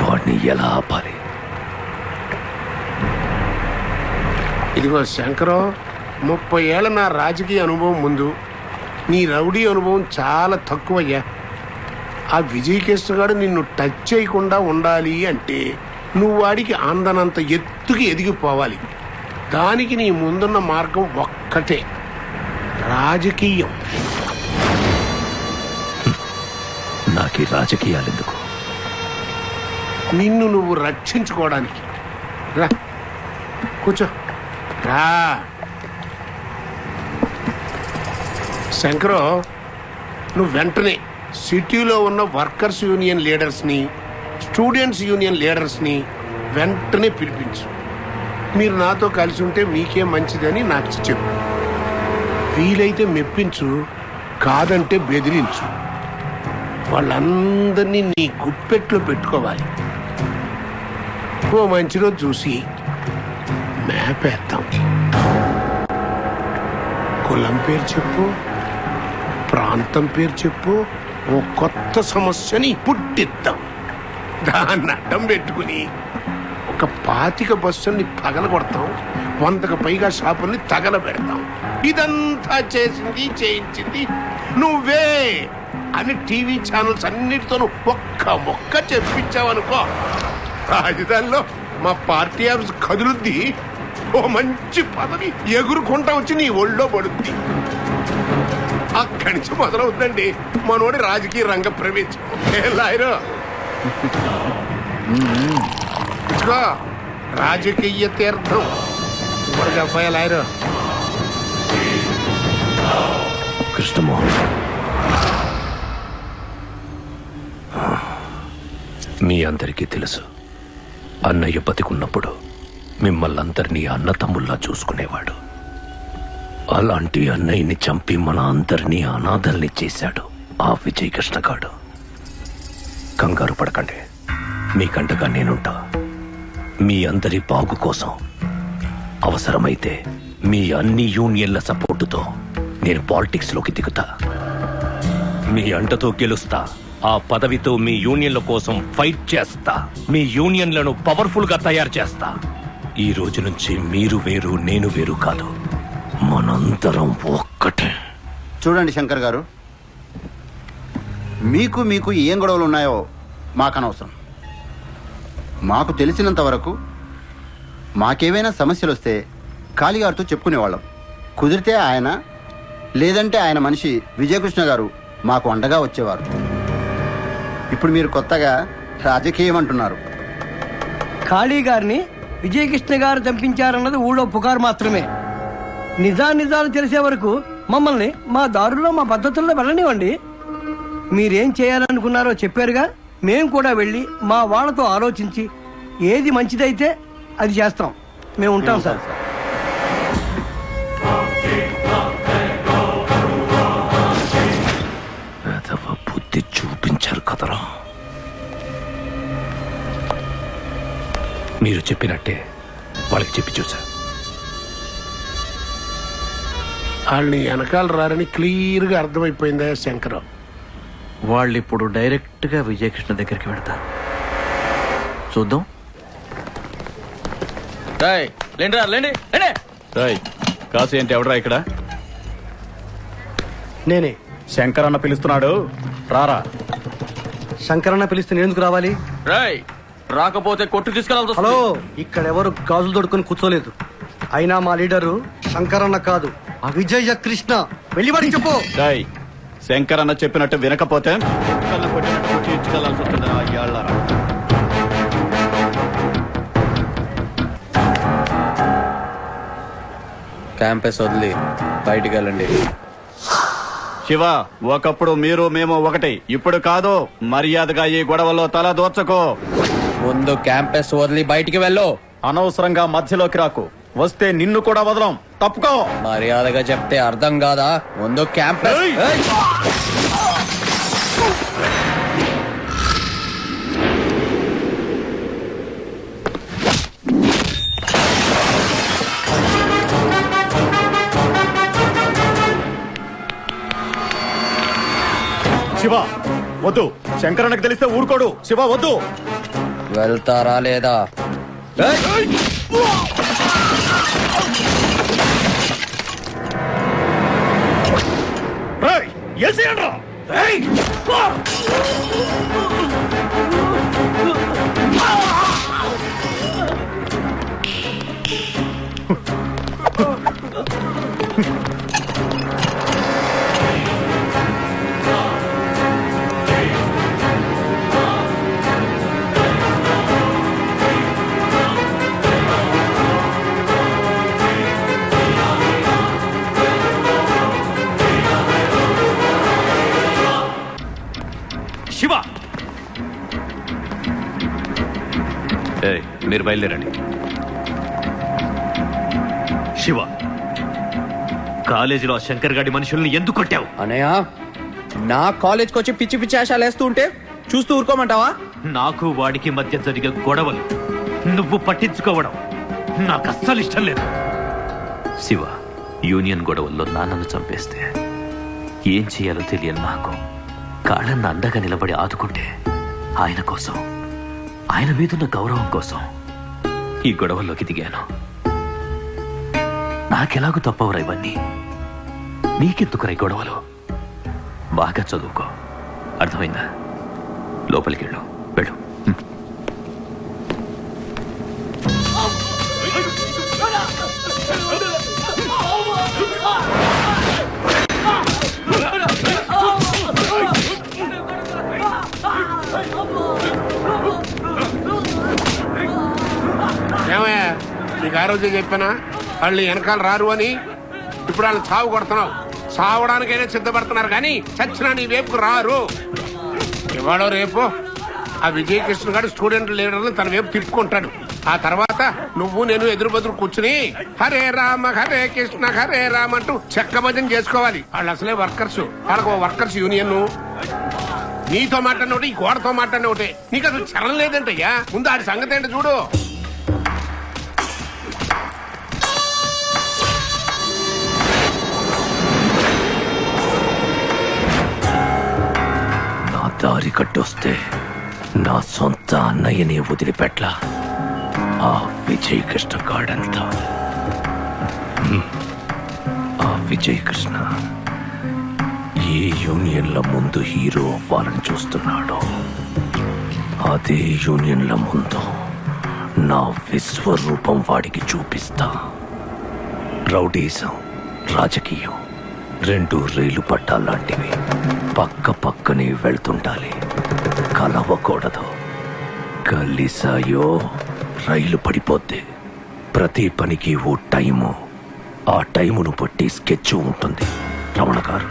వాడిని ఎలా ఆపాలి? ఇదిగో శంకరం, 30 ఏళ్ళ నా రాజకీయ అనుభవం ముందు నీ రౌడీ అనుభవం చాలా తక్కువయ్యా. ఆ విజయకృష్ణ గారు నిన్ను టచ్ చేయకుండా ఉండాలి అంటే నువ్వు వాడికి అందనంత ఎత్తుకి ఎదిగిపోవాలి. దానికి నీ ముందున్న మార్గం ఒక్కటే, రాజకీయం. నాకు ఈ రాజకీయాలు ఎందుకు? నిన్ను నువ్వు రక్షించుకోవడానికి. రా కూర్చో. రా శంకరో, నువ్వు వెంటనే సిటీలో ఉన్న వర్కర్స్ యూనియన్ లీడర్స్ని, స్టూడెంట్స్ యూనియన్ లీడర్స్ని వెంటనే పిలిపించు. మీరు నాతో కలిసి ఉంటే మీకే మంచిదని నాకు చెప్పు. వీలైతే మెప్పించు, కాదంటే బెదిరించు. వాళ్ళందరినీ నీ గుప్పెట్లో పెట్టుకోవాలి. ఓ మంచి రోజు చూసి మ్యాప్ వేద్దాం. కులం పేరు చెప్పు, ప్రాంతం పేరు చెప్పు, ఓ కొత్త సమస్యని పుట్టిద్దాం. దాన్ని అడ్డం పెట్టుకుని ఒక 25 బస్సుల్ని పగలగొడతాం, 100కు పైగా షాపుల్ని తగలబెడతాం. ఇదంతా చేయించింది నువ్వే అని టీవీ ఛానల్స్ అన్నిటితోనూ ఒక్క మొక్క చెప్పించావనుకో, రాజధానిలో మా పార్టీ ఆఫీస్ కదులుద్ది. ఓ మంచి పదవి ఎగురుకుంటా వచ్చి నీ ఒళ్ళో పడుద్ది. అక్కడి నుంచి మొదలవుతుందండి మనోడి రాజకీయ రంగ ప్రవేశం. లాయరు ఇదిగో రాజకీయ తీర్థం ఇప్పుడు చెప్పాయి లాయరు. కృష్ణమోహన్, మీ అందరికీ తెలుసు, అన్నయ్య బతికున్నప్పుడు మిమ్మల్ని అందరినీ అన్న తమ్ముల్లా చూసుకునేవాడు. అలాంటి అన్నయ్యని చంపి మన అందరినీ అనాథల్ని చేశాడు ఆ విజయ్ కృష్ణ గాడు. కంగారు పడకండి, మీకంటగా నేనుంటా. మీ అందరి బాగు కోసం అవసరమైతే మీ అన్ని యూనియన్ల సపోర్టుతో నేను పాలిటిక్స్ లోకి దిగుతా. మీ అంటతో గెలుస్తా. ఆ పదవితో మీ యూనియన్ల కోసం ఫైట్ చేస్తా. మీ యూనియన్లను పవర్ఫుల్ గా తయారు చేస్తా. ఈ రోజు నుంచి మీరు వేరు, నేను వేరు కాదు, మనందరం ఒక్కటే. చూడండి శంకర్ గారు, మీకు మీకు ఏం గొడవలు ఉన్నాయో మాకనవసరం. మాకు తెలిసినంత వరకు మాకేమైనా సమస్యలు వస్తే కాళీగారితో చెప్పుకునేవాళ్ళం. కుదిరితే ఆయన, లేదంటే ఆయన మనిషి విజయకృష్ణ గారు మాకు అండగా వచ్చేవారు. ఇప్పుడు మీరు కొత్తగా రాజకీయం అంటున్నారు. ఖాళీ గారిని విజయకృష్ణ గారు చంపించారన్నది ఊళ్ళో పుకారు మాత్రమే. నిజాలు తెలిసే వరకు మమ్మల్ని మా దారుల్లో, మా పద్ధతుల్లో వెళ్ళనివ్వండి. మీరేం చేయాలనుకున్నారో చెప్పారుగా, మేము కూడా వెళ్ళి మా వాళ్ళతో ఆలోచించి ఏది మంచిదైతే అది చేస్తాం. మేము ఉంటాం సార్. బుద్ధి చూపించారు కదరా. మీరు చెప్పినట్టే వాళ్ళకి చెప్పి చూసా. వాళ్ళని వెనకాల రారని క్లియర్ గా అర్థమైపోయిందా శంకర్? వాళ్ళు ఇప్పుడు డైరెక్ట్ గా విజయకృష్ణ దగ్గరికి వెళ్తారు. చూద్దాం. కాసు ఏంటి, ఎవడరా ఇక్కడ? నేనే. శంకర్ అన్న పిలుస్తున్నాడు, రారా. శంకరన్న పిలిస్తే నేను ఎందుకు రావాలి? రాకపోతే కొట్టు తీసుకెళ్ళాలి. హలో, ఇక్కడ ఎవరు గాజులు దొడుకుని కూర్చోలేదు. అయినా మా లీడరు శంకరన్న కాదు, ఆ విజయ కృష్ణ. వెళ్ళి వాడికి చెప్పు. శంకర్ అన్న చెప్పినట్టు వినకపోతే క్యాంపస్ వదిలి బయటికి వెళ్ళండి. శివ, ఒకప్పుడు మీరు మేము ఒకటి, ఇప్పుడు కాదు. మర్యాదగా ఈ గొడవలో తల దోర్చకో. ముందు క్యాంపస్ వదిలి బయటికి వెళ్ళు. అనవసరంగా మధ్యలోకి రాకు, వస్తే నిన్ను కూడా వదలం. తప్పుకో. మర్యాదగా చెప్తే అర్థం కాదా? ముందు క్యాంపస్. శివ వద్దు, శంకరన్నకు తెలిస్తే ఊరుకోడు. శివ వద్దు. వెళ్తారా లేదా? శివ, మీరు బయలుదేరండి. శివ, కాలేజీలో శంకర్ గాడి మనుషుల్ని ఎందుకు కొట్టావు? అనయ్య, నా కాలేజ్కి వచ్చి పిచ్చి పిచ్చి ఆశాలు వేస్తూ ఉంటే చూస్తూ ఊరుకోమంటావా? నాకు వాడికి మధ్య జరిగే గొడవలు నువ్వు పట్టించుకోవడం నాకు అస్సలు ఇష్టం లేదు. శివ, యూనియన్ గొడవల్లో నాన్నను చంపేస్తే ఏం చేయాలో తెలియదు నాకు. కాళ్ళన్న అండగా నిలబడి ఆదుకుంటే ఆయన కోసం, ఆయన మీదున్న గౌరవం కోసం ఈ గొడవల్లోకి దిగాను. నాకెలాగూ తప్పవురా ఇవన్నీ. నీకెందుకురా ఈ గొడవలు? బాగా చదువుకో, అర్థమైందా? లోపలికి వెళ్ళు. నీకు ఆ రోజే చెప్పానా వాళ్ళు వెనకాల రారు అని. ఇప్పుడు వాళ్ళని చావు కొడుతున్నావు. చావడానికైనా సిద్ధపడుతున్నారు కానీ చచ్చినా నీ వైపుకు రారు. ఇవాళ రేపు ఆ విజయకృష్ణ గారు స్టూడెంట్ లీడర్లు తన వైపు తిప్పుకుంటాడు. ఆ తర్వాత నువ్వు నేను ఎదురు బదురు కూర్చుని హరే రామ హరే కృష్ణ హరే రామ అంటూ చెక్క భజన చేసుకోవాలి. వాళ్ళు అసలే వర్కర్స్, వాళ్ళకు వర్కర్స్ యూనియన్. నీతో మాట్లాడిన ఒకటి, ఈ గోడతో మాట్లాడిన ఒకటి. నీకు అసలు చలం లేదంటయ్యా. ముందు ఆడి సంగతి ఏంటో చూడు. నా దారి కట్టొస్తే నా సొంత అన్నయ్యని వదిలిపెట్ల ఆ విజయ్ కృష్ణ గాడంతా. ఆ విజయ్ కృష్ణ ఏ యూనియన్ల ముందు హీరో అవ్వాలని చూస్తున్నాడో అదే యూనియన్ల ముందు నా విశ్వరూపం వాడికి చూపిస్తా. రౌడీజం, రాజకీయం రెండు రైలు పట్టాలాంటివి. పక్క పక్కనే వెళ్తుండాలి, కలవకూడదు. కలిసాయో రైలు పడిపోద్ది. ప్రతి పనికి ఓ టైము, ఆ టైమును బట్టి స్కెచ్ ఉంటుంది. రమణ గారు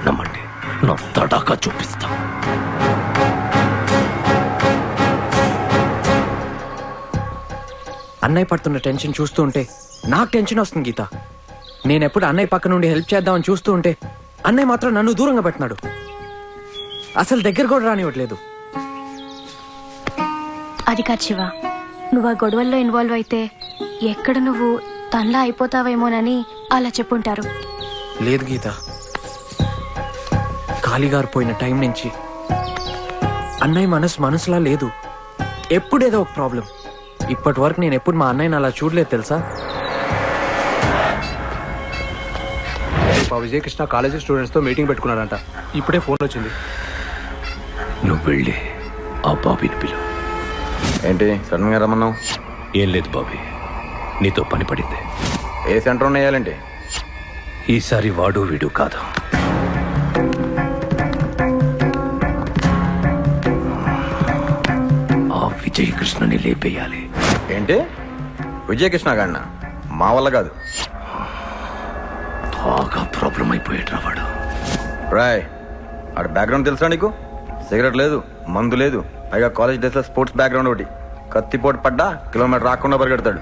నమ్మండి, నా తడాకా చూపిస్తా. అన్నయ్య పడుతున్న టెన్షన్ చూస్తూ ఉంటే నాకు టెన్షన్ వస్తుంది గీత. నేనెప్పుడు అన్నయ్య పక్క నుండి హెల్ప్ చేద్దామని చూస్తూ ఉంటే అన్నయ్య మాత్రం నన్ను దూరంగా పెట్టినాడు. అసలు దగ్గర కూడా రానివ్వట్లేదు. అది కాదు శివ, నువ్వు ఆ గొడవల్లో ఇన్వాల్వ్ అయితే ఎక్కడ నువ్వు తనలా అయిపోతావేమోనని అలా చెప్పుంటారు. లేదు గీత, కాళీగారు పోయిన టైం నుంచి అన్నయ్య మనసులా లేదు. ఎప్పుడేదో ఒక ప్రాబ్లం. ఇప్పటి వరకు నేను ఎప్పుడు మా అన్నయ్యని అలా చూడలేదు తెలుసా. విజయకృష్ణ కాలేజీ స్టూడెంట్స్ తో మీటింగ్ పెట్టుకున్నాడంట. ఇప్పుడే ఫోన్ వచ్చింది. నువ్వు వెళ్ళి ఆ బాబీని పిలు. ఏంటి సడన్ గా రమ్మన్నావు? ఏం లేదు బాబీ, నీతో పని పడింది. ఏ సెంటర్ ఉన్నాయాలంటే ఈసారి వాడు వీడు కాదు, ఆ విజయకృష్ణని లేపేయాలి. ఏంటి విజయకృష్ణ గాడిన? మా వల్ల కాదు. బాగా ప్రాబ్లం అయిపోయాడు వాడు. రాయ్, ఆడ బ్యాక్గ్రౌండ్ తెలుసా నీకు? సిగరెట్ లేదు, మందు లేదు, పైగా కాలేజ్ డేస్ లో స్పోర్ట్స్ బ్యాక్గ్రౌండ్ ఒకటి. కత్తిపోటు పడ్డా కిలోమీటర్ రాకుండా పరిగెడతాడు.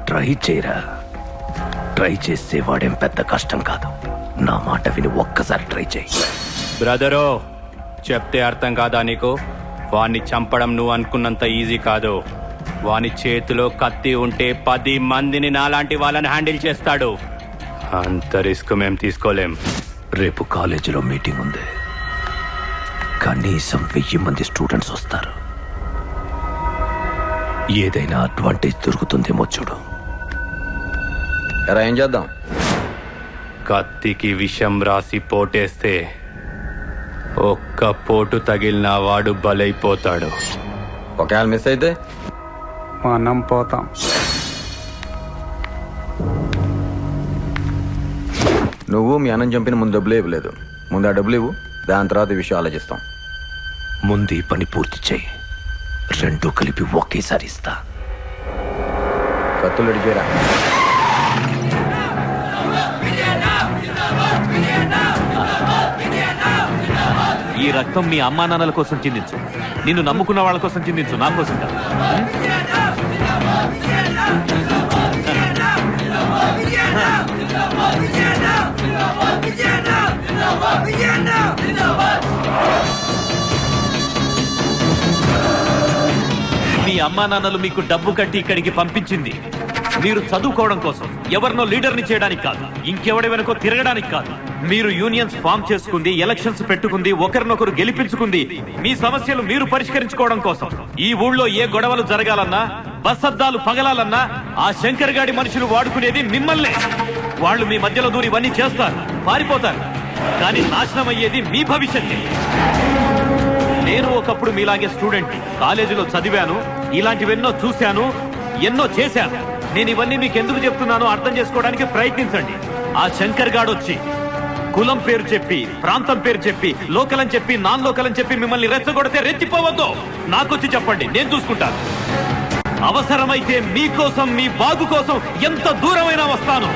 ట్రై చేయరా, ట్రై చేస్తే వాడేం పెద్ద కష్టం కాదు. నా మాట విని ఒక్కసారి ట్రై చేయి. బ్రదరో, చెప్తే అర్థం కాదా నీకు? వాణ్ణి చంపడం నువ్వు అనుకున్నంత ఈజీ కాదు. వాని చేతిలో కత్తి ఉంటే 10 మందిని నాలాంటి వాళ్ళని హ్యాండిల్ చేస్తాడు. అంత రిస్క్ మేం తీసుకోలేం. రేపు కాలేజీలో మీటింగ్ ఉంది, కనీసం 1000 మంది స్టూడెంట్స్ వస్తారు. ఏదైనా అడ్వాంటేజ్ దొరుకుతుందేమో చూడు. ఎరా ఏం చేద్దాం? కత్తికి విషం రాసి పోటేస్తే ఒక్క పోటు తగిలిన వాడు బలైపోతాడు. ఒకవేళ మిస్ అయితే మనం పోతాం. నువ్వు మీ అన్నం చంపిన ముందు డబ్బులు ఇవ్వలేదు. ముందు ఆ డబ్బులు ఇవ్వు, దాని తర్వాత ఈ విషయం ఆలోచిస్తాం. ముందు ఈ పని పూర్తి చేయి, రెండు కలిపి ఒకేసారి ఇస్తా. కత్తులు రెడీ చేయరా. ఈ రక్తం మీ అమ్మా నాన్నల కోసం చిందించు, నిన్ను నమ్ముకున్న వాళ్ళ కోసం చిందించు, నా కోసం కాదు. మీ అమ్మా నాన్నలు మీకు డబ్బు కట్టి ఇక్కడికి పంపించింది మీరు చదువుకోవడం కోసం, ఎవరినో లీడర్ని చేయడానికి కాదు, ఇంకెవడి వెనకో తిరగడానికి కాదు. మీరు యూనియన్స్ ఫామ్ చేసుకుంది, ఎలక్షన్స్ పెట్టుకుంది, ఒకరినొకరు గెలిపించుకుంది మీ సమస్యలు మీరు పరిష్కరించుకోవడం కోసం. ఈ ఊళ్ళో ఏ గొడవలు జరగాలన్నా, బస్ అద్దాలు పగలాలన్నా ఆ శంకర్ గాడి మనుషులు వాడుకునేది మిమ్మల్నే. వాళ్ళు మీ మధ్యలో దూరి ఇవన్నీ చేస్తారు, పారిపోతారు, కానీ నాశనం అయ్యేది మీ భవిష్యత్తే. నేను ఒకప్పుడు మీలాగే స్టూడెంట్, కాలేజీలో చదివాను, ఇలాంటివెన్నో చూశాను, ఎన్నో చేశాను. నేను ఇవన్నీ మీకు ఎందుకు చెప్తున్నానో అర్థం చేసుకోవడానికి ప్రయత్నించండి. ఆ శంకర్ గాడు వచ్చి కులం పేరు చెప్పి, ప్రాంతం పేరు చెప్పి, లోకల్ అని చెప్పి, నాన్ లోకల్ అని చెప్పి మిమ్మల్ని రెచ్చగొడితే రెచ్చిపోవద్దు. నాకొచ్చి చెప్పండి, నేను చూసుకుంటాను. అవసరమైతే మీకోసం, మీ బాగు కోసం ఎంత దూరమైనా వస్తాను.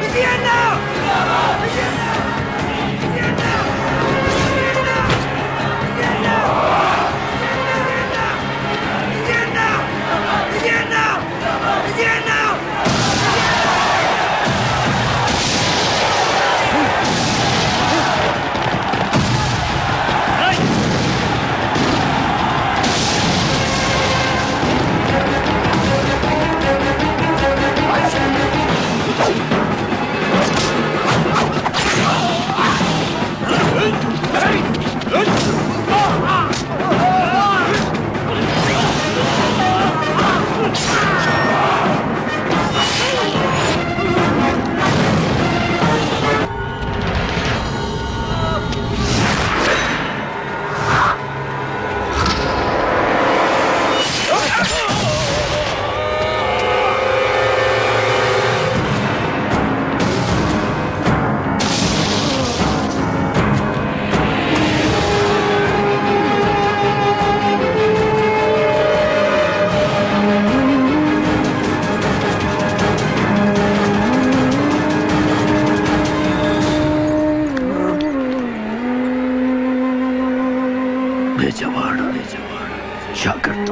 బెజవాడ జాగ్రత్త.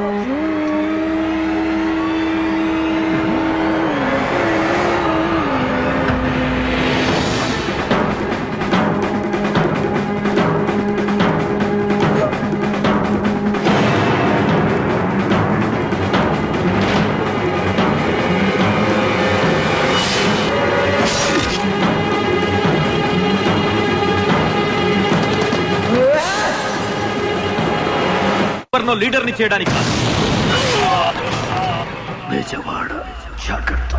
లీడర్ ని చేయడానికి కాదు. బెజవాడ జాగ్రత్త.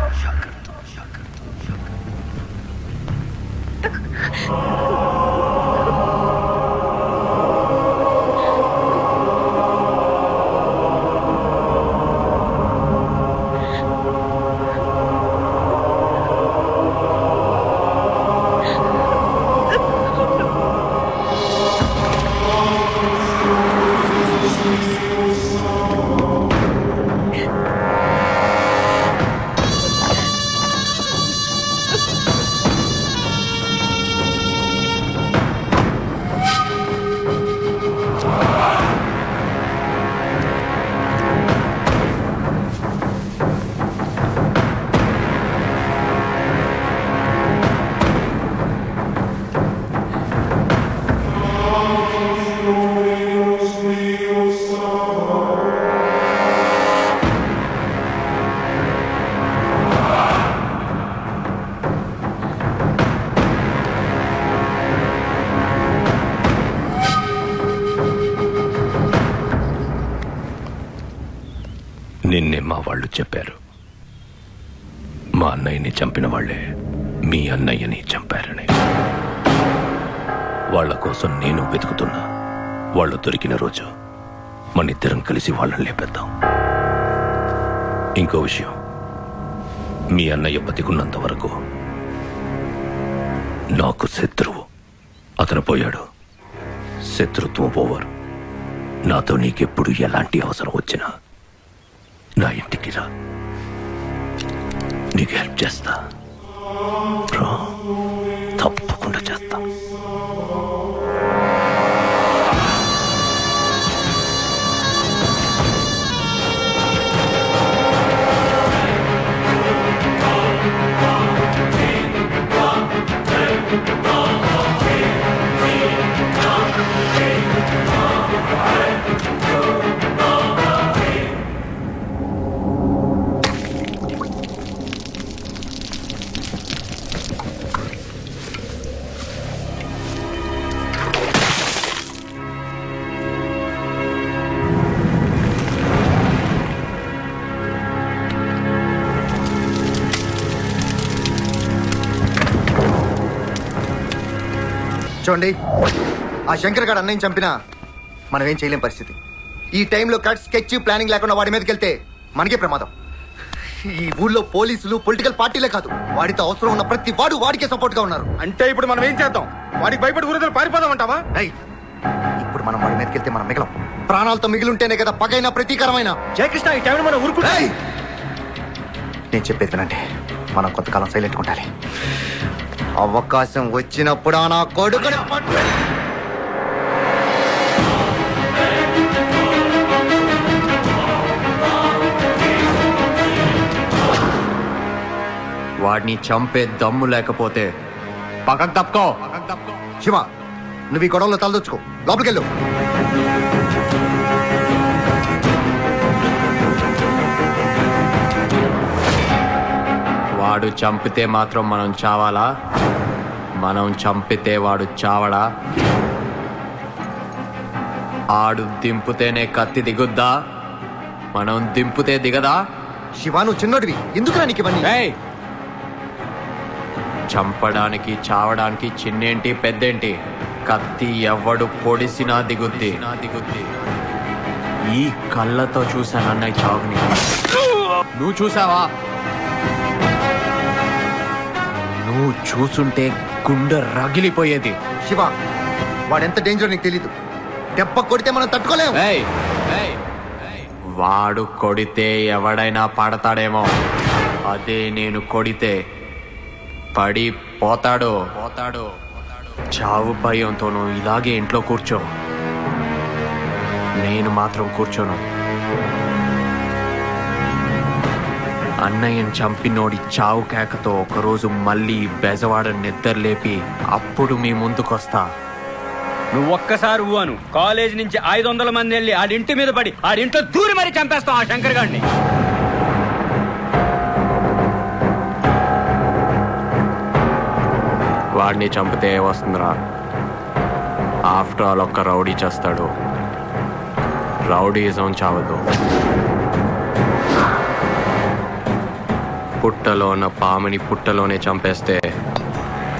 నిన్నే మా వాళ్ళు చెప్పారు. మా అన్నయ్యని చంపిన వాళ్లే మీ అన్నయ్యని చంపారని. వాళ్ల కోసం నేను వెతుకుతున్నా. వాళ్ళు దొరికిన రోజు మనిద్దరం కలిసి వాళ్ళని లేపేద్దాం. ఇంకో విషయం, మీ అన్నయ్య బతికున్నంత వరకు నాకు శత్రువు. అతను పోయాడు, శత్రుత్వం ఓవర్. నాతో నీకెప్పుడు ఎలాంటి అవసరం వచ్చినా నా ఇంటికి రా, నీకు హెల్ప్ చేస్తా. తప్పకుండా చేస్తా. చూడండి, ఆ శంకర్ గారు అన్నయ్యని చంపినా మనం ఏం చేయలేం పరిస్థితి. ఈ టైంలో కట్ స్కెచ్ ప్లానింగ్ లేకుండా వాడి మీదకి వెళ్తే మనకే ప్రమాదం. ఈ ఊళ్ళో పోలీసులు పొలిటికల్ పార్టీలే కాదు, వాడితో అవసరం ఉన్న ప్రతి వాడు వాడికే సపోర్ట్ గా ఉన్నారు. అంటే ఇప్పుడు మనం ఏం చేద్దాం? వాడికి భయపడి ఊరితో పారిపోదామంటావా? ఇప్పుడు మనం వాడి మీదకి వెళ్తే మనం మిగలం. ప్రాణాలతో మిగిలింటేనే కదా పగైనా ప్రతీకారమైన. జయకృష్ణ, ఈ టైంలో మనం ఊరుకుంటే నేను చెప్పేది వినండి. మనం కొంతకాలం సైలెంట్గా ఉండాలి. అవకాశం వచ్చినప్పుడు నా కొడుకుని వాడిని చంపే దమ్ము లేకపోతే పక్కకు తప్పుకో. శివ, నువ్వు ఈ గొడవలో తలదొచ్చుకో, లోపలికెళ్ళు. వాడు చంపితే మాత్రం మనం చావాలా? మనం చంపితే వాడు చావడా? ఆడు దింపుతేనే కత్తి దిగుద్దా? మనం దింపుతే దిగదా? శివ, నువ్వు చిన్నోడివి, ఎందుకు నీకు ఇవన్నీ? ఏయ్! చంపడానికి చావడానికి చిన్నేంటి పెద్దేంటి? కత్తి ఎవడు పొడిసినా దిగుద్ది. ఈ కళ్ళతో చూశాను అన్నయ్య చావుని. నువ్వు చూసావా? నువ్వు చూసుంటే గుండె రగిలిపోయేది. శివ, వాడెంత డేంజర్ నీకు తెలీదు. దెబ్బ కొడితే మనం తట్టుకోలేము. వాడు కొడితే ఎవడైనా పడతాడేమో, అదే నేను కొడితే పడి పోతాడు. చావు భయంతోనూ ఇలాగే ఇంట్లో కూర్చో. నేను మాత్రం కూర్చోను. అన్నయ్యను చంపినోడి చావు కేకతో ఒకరోజు మళ్ళీ బెజవాడ నిద్రలేపి అప్పుడు మీ ముందుకొస్తా. నువ్వు ఒక్కసారి ఊను కాలేజ్ నుంచి 500 మంది వెళ్ళి ఆడింటి మీద పడి ఆడింట్లో దూరి మరీ చంపేస్తాం ఆ శంకర్ గారిని. వాడిని చంపితే వస్తుందిరా? ఆఫ్టర్ ఆల్ ఒక్క రౌడీ చేస్తాడు. రౌడీజం చావదు. పుట్టలో ఉన్న పాముని పుట్టలోనే చంపేస్తే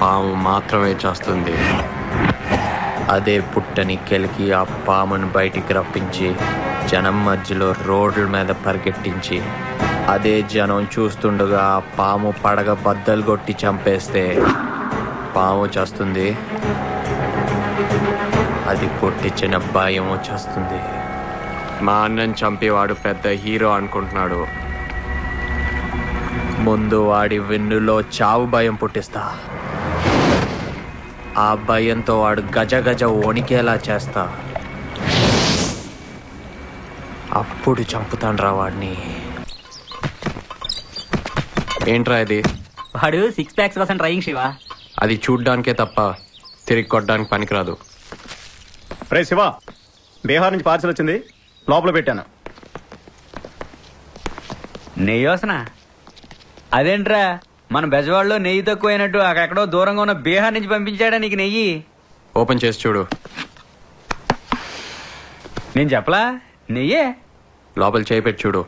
పాము మాత్రమే చేస్తుంది. అదే పుట్టని కెలికి ఆ పామును బయటికి రప్పించి జనం మధ్యలో రోడ్ల మీద పరిగెట్టించి అదే జనం చూస్తుండగా ఆ పాము పడగ బద్దలు కొట్టి చంపేస్తే పాము చేస్తుంది. అది పుట్టించిన భయం వచ్చేస్తుంది. మా అన్నని చంపేవాడు పెద్ద హీరో అనుకుంటున్నాడు. ముందు వాడి వెన్నులో చావు భయం పుట్టిస్తా. ఆ భయంతో వాడు గజ గజ వణికేలా చేస్తా. అప్పుడు చంపుతాన్రా వాడిని. ఏంట్రా ఇది? వాడు 6 packs కోసం ట్రైయింగ్ శివ. అది చూడ్డానికే తప్ప తిరిగి కొట్టడానికి పనికిరాదు. రే శివ, బీహార్ నుంచి పార్సల్ వచ్చింది, లోపల పెట్టాను. నెయ్యోసన అదేంట్రా, మన బెజవాడలో నెయ్యి తక్కువైనట్టు అక్కడెక్కడో దూరంగా ఉన్న బీహార్ నుంచి పంపించాడా నీకు నెయ్యి? ఓపెన్ చేసి చూడు. నేను చెప్పలా నెయ్యే. లోపల చేయి పెట్టి చూడు.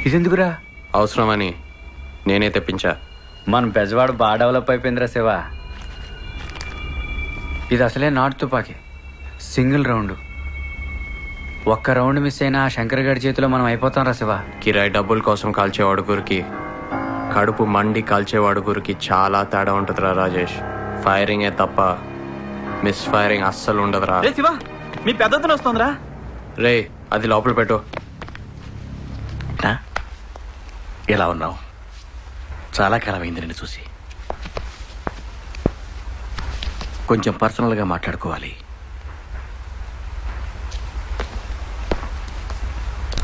ఇదెందుకురా? అవసరమని నేనే తెప్పించా. మన బెజవాడ బాగా డెవలప్ అయిపోయిందిరా శివ. ఇది అసలే నాటు తుపాకీ, సింగిల్ రౌండ్. ఒక్క రౌండ్ మిస్ అయినా ఆ శంకర్ గారి చేతిలో మనం అయిపోతాం రా శివ. కిరాయి డబ్బుల కోసం కాల్చేవాడు గురికి, కడుపు మండి కాల్చేవాడు గురికి చాలా తేడా ఉంటుందిరా రాజేష్. ఫైరింగే తప్ప మిస్ ఫైరింగ్ అస్సలు ఉండదురా. శివ, మీ పెద్దతను వస్తుందిరా. రే, అది లోపల పెట్టు. ఎలా ఉన్నావు? చాలా కాలమైంది నిన్ను చూసి. కొంచెం పర్సనల్గా మాట్లాడుకోవాలి.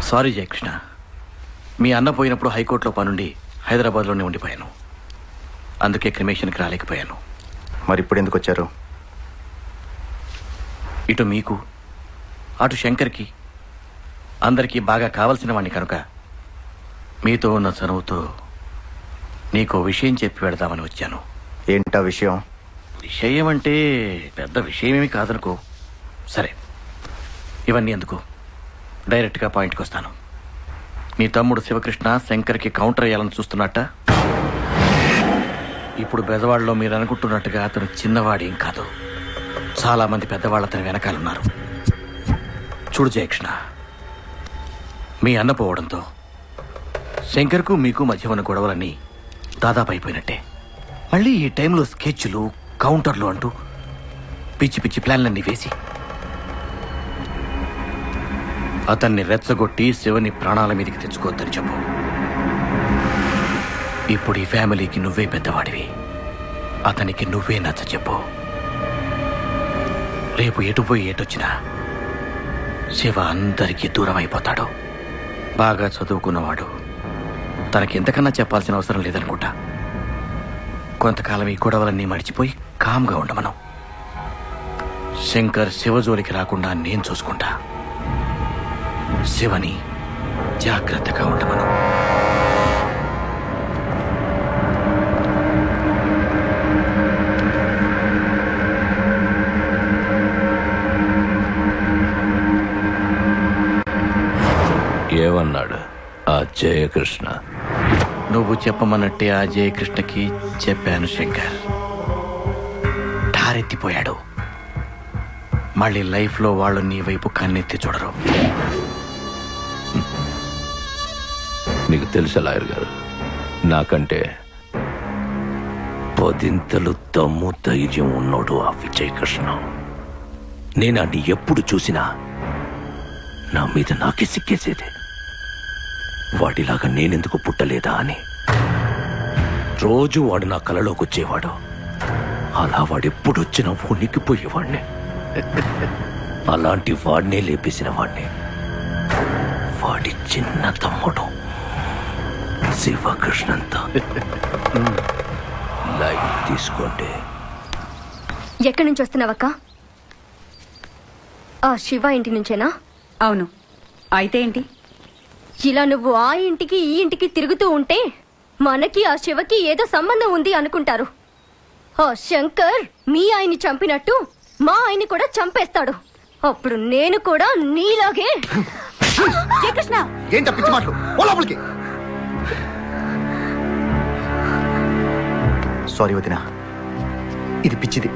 సారీ జయకృష్ణ, మీ అన్న పోయినప్పుడు హైకోర్టులో పనుండి హైదరాబాద్లోనే ఉండిపోయాను. అందుకే క్రిమేషన్కి రాలేకపోయాను. మరి ఇప్పుడు ఎందుకు వచ్చారు? ఇటు మీకు అటు శంకర్కి అందరికీ బాగా కావలసిన వాడిని కనుక మీతో ఉన్న చనువుతో నీకో విషయం చెప్పి వెళదామని వచ్చాను. ఏంటా విషయం? విషయం అంటే పెద్ద విషయమేమి కాదనుకో. సరే, ఇవన్నీ ఎందుకు, డైరెక్ట్గా పాయింట్కి వస్తాను. నీ తమ్ముడు శివకృష్ణ శంకర్కి కౌంటర్ అయ్యాలని చూస్తున్నట్ట. ఇప్పుడు బెజవాడలో మీరు అనుకుంటున్నట్టుగా అతను చిన్నవాడేం కాదు. చాలామంది పెద్దవాళ్ళు అతని వెనకాలన్నారు. చూడు జయకృష్ణ, మీ అన్న పోవడంతో శంకర్కు మీకు మధ్య ఉన్న గొడవలన్నీ దాదాపు అయిపోయినట్టే. మళ్ళీ ఈ టైంలో స్కెచ్లు కౌంటర్లు అంటూ పిచ్చి పిచ్చి ప్లాన్లన్నీ వేసి అతన్ని రెచ్చగొట్టి శివని ప్రాణాల మీదకి తెచ్చుకోవద్దని చెప్పు. ఇప్పుడు ఈ ఫ్యామిలీకి నువ్వే పెద్దవాడివి. అతనికి నువ్వే నచ్చ చెప్పు. రేపు ఎటుపోయి ఎటొచ్చినా శివ అందరికీ దూరం అయిపోతాడు. బాగా చదువుకున్నవాడు. తనకి ఎంతకన్నా చెప్పాల్సిన అవసరం లేదనుకుంటా. కొంతకాలం ఈ గొడవలన్నీ మడిచిపోయి కామ్గా ఉండమను. శంకర్ శివజోలికి రాకుండా నేను చూసుకుంటా. శివని జాగ్రత్తగా ఉండమను. ఏమన్నాడు ఆ జయకృష్ణ? నువ్వు చెప్పమన్నట్టే ఆ జయకృష్ణకి చెప్పాను శంకర్. ఠారెత్తిపోయాడు. మళ్ళీ లైఫ్లో వాళ్ళు నీ వైపు కన్నెత్తి చూడరు. నీకు తెలుసా లాయర్ గారు, నాకంటే 10 దమ్ము ధైర్యం ఉన్నోడు ఆ విజయకృష్ణ. నేను అన్ని ఎప్పుడు చూసినా నా మీద నాకే సిక్కేసేది. వాడిలాగా నేనెందుకు పుట్టలేదా అని రోజు వాడు నా కలలోకి వచ్చేవాడు. అలా వాడెప్పుడొచ్చినా ఉనికిపోయేవాడిని. అలాంటి వాడినే లేపేసిన వాడిని వాడి చిన్న తమ్ముడు శివకృష్ణంతో. లైట్ తీసుకోండి. ఎక్కడి నుంచి వస్తున్నావక్క? ఆ శివ ఇంటి నుంచేనా? అవును. అయితే ఏంటి? ఇలా నువ్వు ఆ ఇంటికి ఈ ఇంటికి తిరుగుతూ ఉంటే మనకి ఆ శివకి ఏదో సంబంధం ఉంది అనుకుంటారు. ఆ శంకర్ మీ ఆయన్ని చంపినట్టు మా ఆయన్ని కూడా చంపేస్తాడు. అప్పుడు నేను కూడా నీలాగే. కృష్ణ ఏంటి పిచ్చి మాటలు? ఓ లోపలికి. సారీ వదిన, ఇది పిచ్చిది.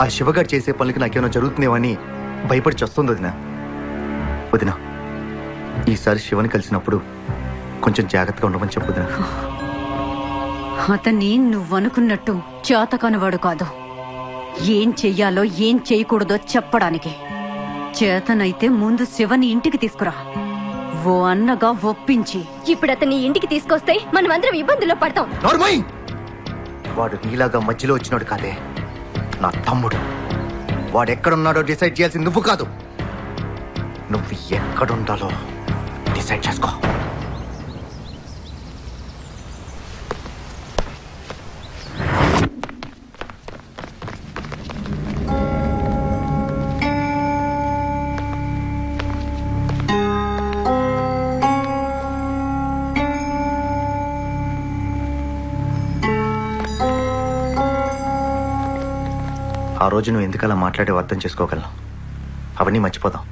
ఆ శివగాడు చేసే పనులకి నాకేమైనా జరుగుతుందేమని భయపడి చస్తుంది వదిన. వదిన, ఈసారి శివని కలిసినప్పుడు కొంచెం జాగ్రత్తగా ఉండమని చెప్పు వదిన. అతన్ని నువ్వనుకున్నట్టు చేతకానివాడు కాదు. ఏం చెయ్యాలో ఏం చేయకూడదో చెప్పడానికి. చేతనైతే ముందు శివని ఇంటికి తీసుకురా. ఓ అన్నగా ఒప్పించి. ఇప్పుడు అతన్ని ఇంటికి తీసుకొస్తే మనమందరం ఇబ్బందుల్లో పడతాం. నోర్మయ్! వాడు నీలాగా మధ్యలో వచ్చినాడు కాదే, నా తమ్ముడు. వాడు ఎక్కడున్నాడో డిసైడ్ చేయాల్సింది నువ్వు కాదు. నువ్వు ఎక్కడుండాలో డిసైడ్ చేసుకో. ఆ రోజు నువ్వు ఎందుకలా మాట్లాడే అర్థం చేసుకోగలను. అవన్నీ మర్చిపోదాం.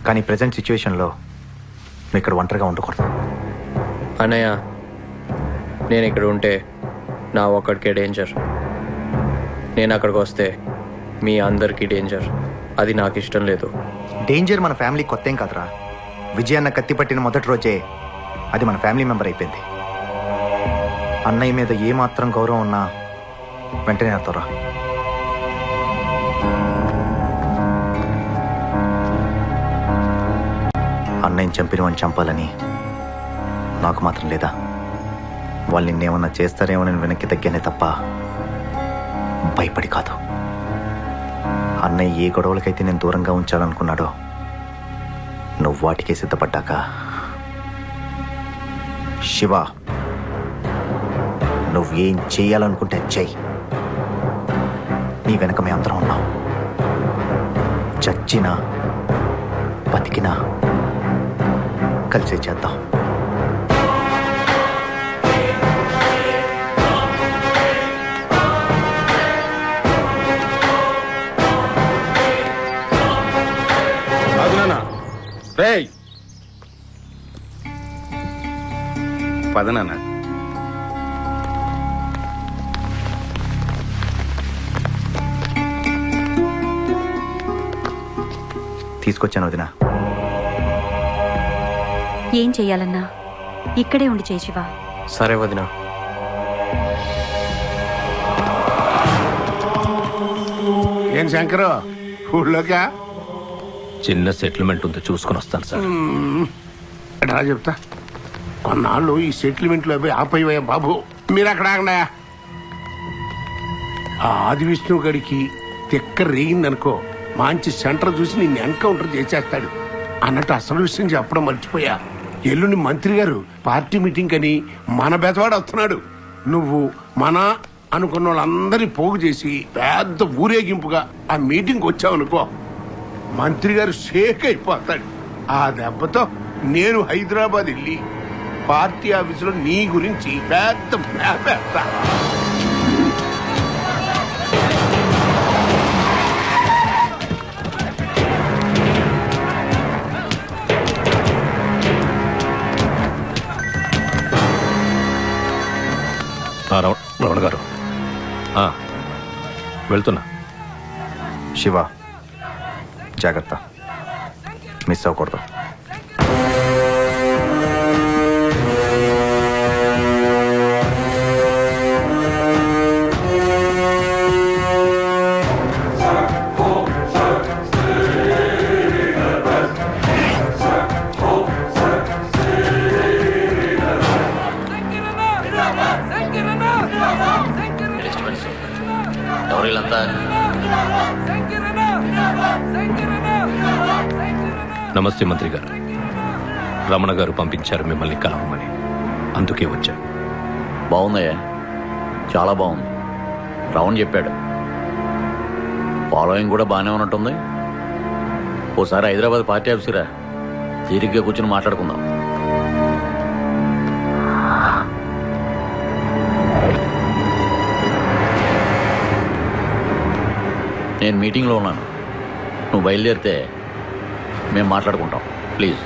కానీ ప్రజెంట్ సిచ్యువేషన్లో నువ్వు ఇక్కడ ఒంటరిగా ఉండకూడదు. అన్నయ్య, నేను ఇక్కడ ఉంటే నా ఒక్కడికే డేంజర్. నేను అక్కడికి వస్తే మీ అందరికీ డేంజర్. అది నాకు ఇష్టం లేదు. డేంజర్ మన ఫ్యామిలీ కొత్త ఏం కాదురా. విజయన్న కత్తి పట్టిన మొదటి రోజే అది మన ఫ్యామిలీ మెంబర్ అయిపోయింది. అన్నయ్య మీద ఏమాత్రం గౌరవం ఉన్నా వెంటనే అతరా. అన్నయ్యని చంపిన వాడిని చంపాలని నాకు మాత్రం లేదా? వాళ్ళు నిన్నేమన్నా చేస్తారేమోనని వెనక్కి తగ్గానే తప్ప భయపడి కాదు. అన్నయ్య ఏ గొడవలకైతే నేను దూరంగా ఉంచాలనుకున్నాడో నువ్వు వాటికే సిద్ధపడ్డాక, శివ నువ్వేం చెయ్యాలనుకుంటే చెయ్యి. నీ వెనక మేము అందరం ఉన్నాం. చచ్చినా బతికినా కలిసే చేద్దాం. పదనాన్న. తీసుకొచ్చాను వదినా. ఏం చెయ్యాలన్నా ఇక్కడే ఉండి చేయి శివ. సరే వదినా. ఏం శంకరు ఊళ్ళోకా? చిన్న సెటిల్మెంట్ ఉంది, చూసుకుని వస్తాను సార్. ఎట్లా చెప్తా, కొన్నాళ్ళు ఈ సెటిల్మెంట్లో పోయి ఆపయ్యా బాబు. మీరు అక్కడ ఆగండాయా. ఆ ఆది విష్ణు గడికి తిక్క రేగిందనుకో, మంచి సెంటర్ చూసి నిన్ను ఎన్కౌంటర్ చేసేస్తాడు అన్నట్టు అసలు విషయం చెప్పడం మర్చిపోయా. ఎల్లుండి మంత్రి గారు పార్టీ మీటింగ్ అని మన బెజవాడ వస్తున్నాడు. నువ్వు మన అనుకున్న వాళ్ళందరినీ పోగు చేసి పెద్ద ఊరేగింపుగా ఆ మీటింగ్ వచ్చావనుకో, మంత్రి గారు షేక్ అయిపోతాడు. ఆ దెబ్బతో నేను హైదరాబాద్ వెళ్ళి పార్టీ ఆఫీసులో నీ గురించి పెద్ద మేపేస్తా. రమణ గారు, వెళ్తున్నా. శివ, జాగ్రత్త, మిస్ అవ్వకూడదు. నమస్తే మంత్రి గారు. రమణ గారు పంపించారు మిమ్మల్ని కలవమని, అందుకే వచ్చా. బాగుందయ్యా, చాలా బాగుంది. రమణ చెప్పాడు, ఫాలోయింగ్ కూడా బాగానే ఉన్నట్టుంది. ఓసారి హైదరాబాద్ పార్టీ ఆఫీస్కి రా, తీరిగ్గా కూర్చొని మాట్లాడుకుందాం. నేను మీటింగ్లో ఉన్నాను, నువ్వు బయలుదేరితే మేము మాట్లాడుకుంటాం. ప్లీజ్.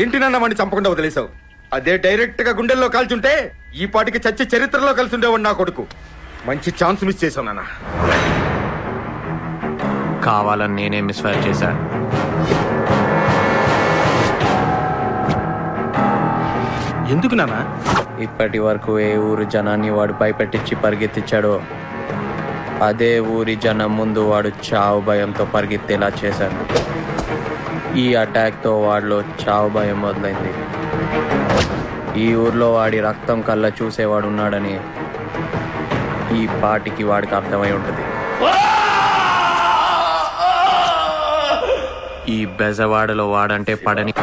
ఏంటి నాన్న వాడిని చంపకుండా వదిలేసావు? అదే డైరెక్ట్ గా గుండెల్లో కాల్చుంటే ఈ పాటికి చచ్చి చరిత్రలో కలిసి ఉండేవాడు నా కొడుకు. మంచి ఛాన్స్ మిస్ చేసావు నాన్న. కావాలని నేనే మిస్ఫైర్ చేశా. ఎందుకు నాన్న? ఇప్పటి వరకు ఏ ఊరు జనాన్ని వాడు భయపెట్టించి పరిగెత్తించాడో అదే ఊరి జనం ముందు వాడు చావు భయంతో పరిగెత్తేలా చేశాడు. ఈ అటాక్తో వాడిలో చావు భయం మొదలైంది. ఈ ఊర్లో వాడి రక్తం కళ్ళ చూసేవాడు ఉన్నాడని ఈ పాటికి వాడికి అర్థమై ఉంటుంది. ఈ బెజవాడలో వాడంటే పడని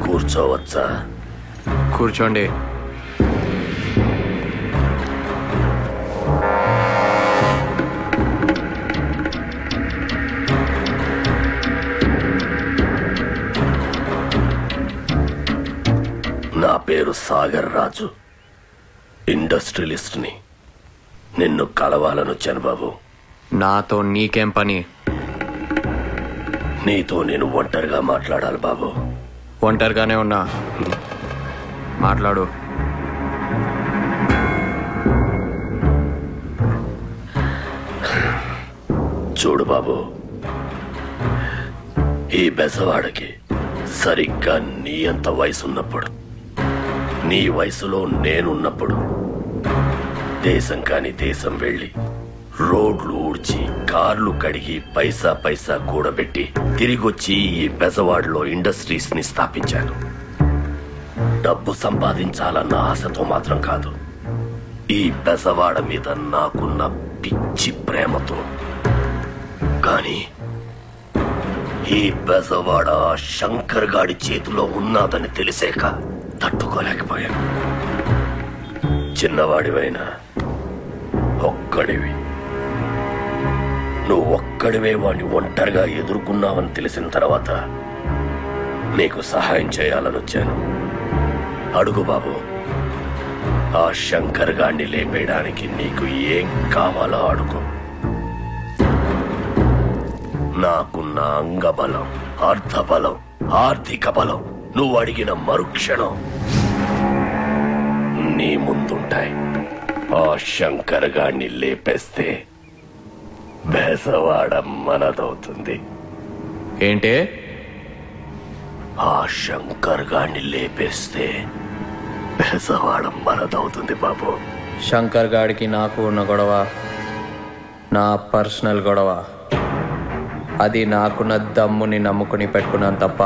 కూర్చోవచ్చా? కూర్చోండి. నా పేరు సాగర్ రాజు, ఇండస్ట్రియలిస్ట్ ని. నిన్ను కలవాలని వచ్చాను బాబు. నాతో నీకేం పని? నీతో నేను ఒంటరిగా మాట్లాడాలి బాబు. ఒంటరిగానే ఉన్నా, మాట్లాడు. చూడు బాబు, ఈ బెజవాడకి సరిగ్గా నీ అంత వయసున్నప్పుడు, నీ వయసులో నేనున్నప్పుడు దేశం కాని దేశం వెళ్ళి రోడ్లు ఊడ్చి కార్లు కడిగి పైసా పైసా కూడబెట్టి తిరిగొచ్చి ఈ బెజవాడలో ఇండస్ట్రీస్ ని స్థాపించాను. డబ్బు సంపాదించాలన్న ఆశతో మాత్రం కాదు, ఈ బెజవాడ మీద నాకున్న పిచ్చి ప్రేమతో. కానీ ఈ బెజవాడ శంకర్ గాడి చేతిలో ఉన్నదని తెలిసాక తట్టుకోలేకపోయాను. చిన్నవాడివైనా ఒక్కడివి, నువ్వు ఒక్కడివే వాడిని ఒంటరిగా ఎదుర్కొన్నావని తెలిసిన తర్వాత నీకు సహాయం చేయాలని వచ్చాను. అడుగు బాబు, ఆ శంకర్ గాన్ని లేపేయడానికి నీకు ఏం కావాలో అడుగు. నాకున్న అంగబలం, అర్థబలం, ఆర్థిక బలం నువ్వు అడిగిన మరుక్షణం నీ ముందుంటాయి. ఆ శంకర్ గాన్ని లేపేస్తే బెజవాడ మనదవుతుంది. ఏంటే? ఆ శంకర్ గాన్ని లేపేస్తే బెజవాడ మనదవుతుంది బాబు. శంకర్ గాడికి నాకు ఉన్న గొడవ నా పర్సనల్ గొడవ. అది నాకున్న దమ్ముని నమ్ముకుని పెట్టుకున్నాను తప్ప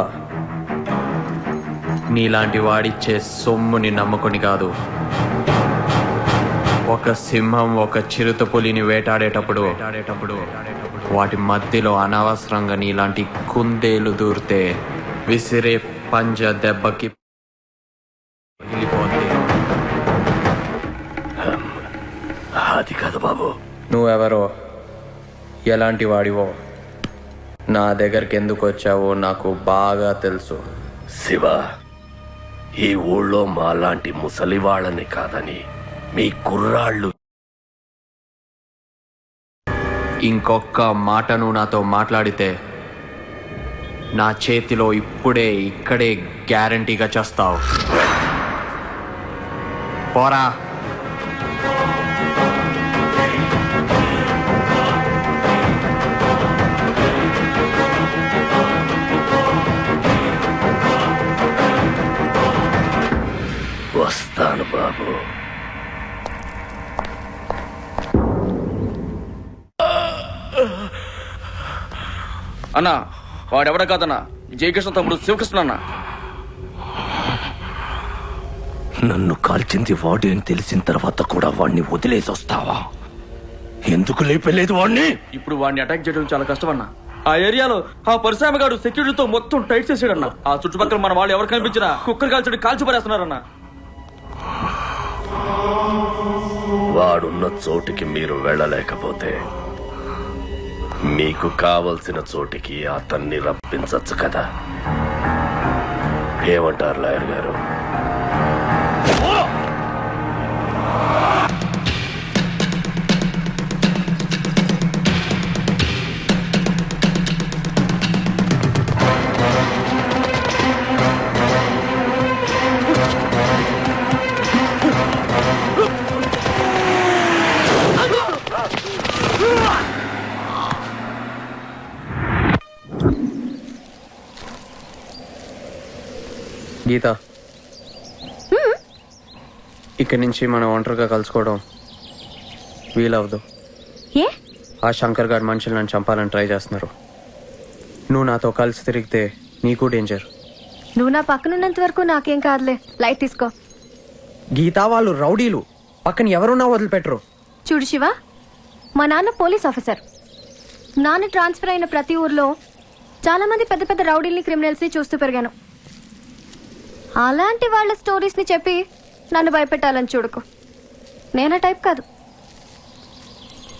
నీలాంటి వాడిచ్చే సొమ్ముని నమ్ముకుని కాదు. ఒక సింహం ఒక చిరుత పులిని వేటాడేటప్పుడు వాటి మధ్యలో అనవసరంగా నీలాంటి కుందేలు దూరితే విసిరే పంజ దెబ్బకి పగిలిపోద్ది. అది కాదు బాబు. నువ్వెవరో, ఎలాంటి వాడివో, నా దగ్గరికి ఎందుకు వచ్చావో నాకు బాగా తెలుసు. శివ, ఈ ఊళ్ళో మాలాంటి ముసలి వాళ్ళని కాదని మీ కుర్రాళ్ళు ఇంకొక మాట నువ్వు నాతో మాట్లాడితే నా చేతిలో ఇప్పుడే ఇక్కడే గ్యారంటీగా చేస్తావు. పోరా. వస్తాను బాబు. అన్నా వాడెవడ కాదన్నా, జయకృష్ణ తమ్ముడు శివకృష్ణ అన్న. నన్ను కాల్చింది వాడు అని తెలిసిన తర్వాత కూడా వాడిని వదిలేసి వస్తావా? ఎందుకు లేపలేదు వాడిని? ఇప్పుడు వాడిని అటాక్ చేయడం చాలా కష్టం అన్న. ఆ ఏరియాలో ఆ పరిశ్రమ గారు సెక్యూరిటీతో మొత్తం టైట్ చేసాడన్న. ఆ చుట్టుపక్కల మన వాళ్ళు ఎవరు కనిపించినా కుక్కర్ కాల్చడం కాల్చి పడేస్తున్నారన్న. వాడున్న చోటికి మీరు వెళ్ళలేకపోతే మీకు కావలసిన చోటికి అతన్ని రప్పించచ్చు కదా. ఏమంటారు లాయర్ గారు? గీత, ఇక్కడి నుంచి మనం ఒంటరిగా కలుసుకోవడం వీలవదు. ఏ? ఆ శంకర్ గారి మనుషులు నన్ను చంపాలని ట్రై చేస్తున్నారు. నువ్వు నాతో కలిసి తిరిగితే నీకు డేంజర్. నువ్వు నా పక్కనున్నంత వరకు నాకేం కాదులే, లైట్ తీసుకో. గీత, వాళ్ళు రౌడీలు, పక్కన ఎవరున్నా వదిలిపెట్టరు. చూడు శివ, మా నాన్న పోలీస్ ఆఫీసర్. నాన్న ట్రాన్స్ఫర్ అయిన ప్రతి ఊర్లో చాలా మంది పెద్ద పెద్ద రౌడీల్ని, క్రిమినల్స్ని చూస్తూ పెరిగాను. అలాంటి వాళ్ళ స్టోరీస్ని చెప్పి నన్ను భయపెట్టాలని చూడకు. నేనా టైప్ కాదు.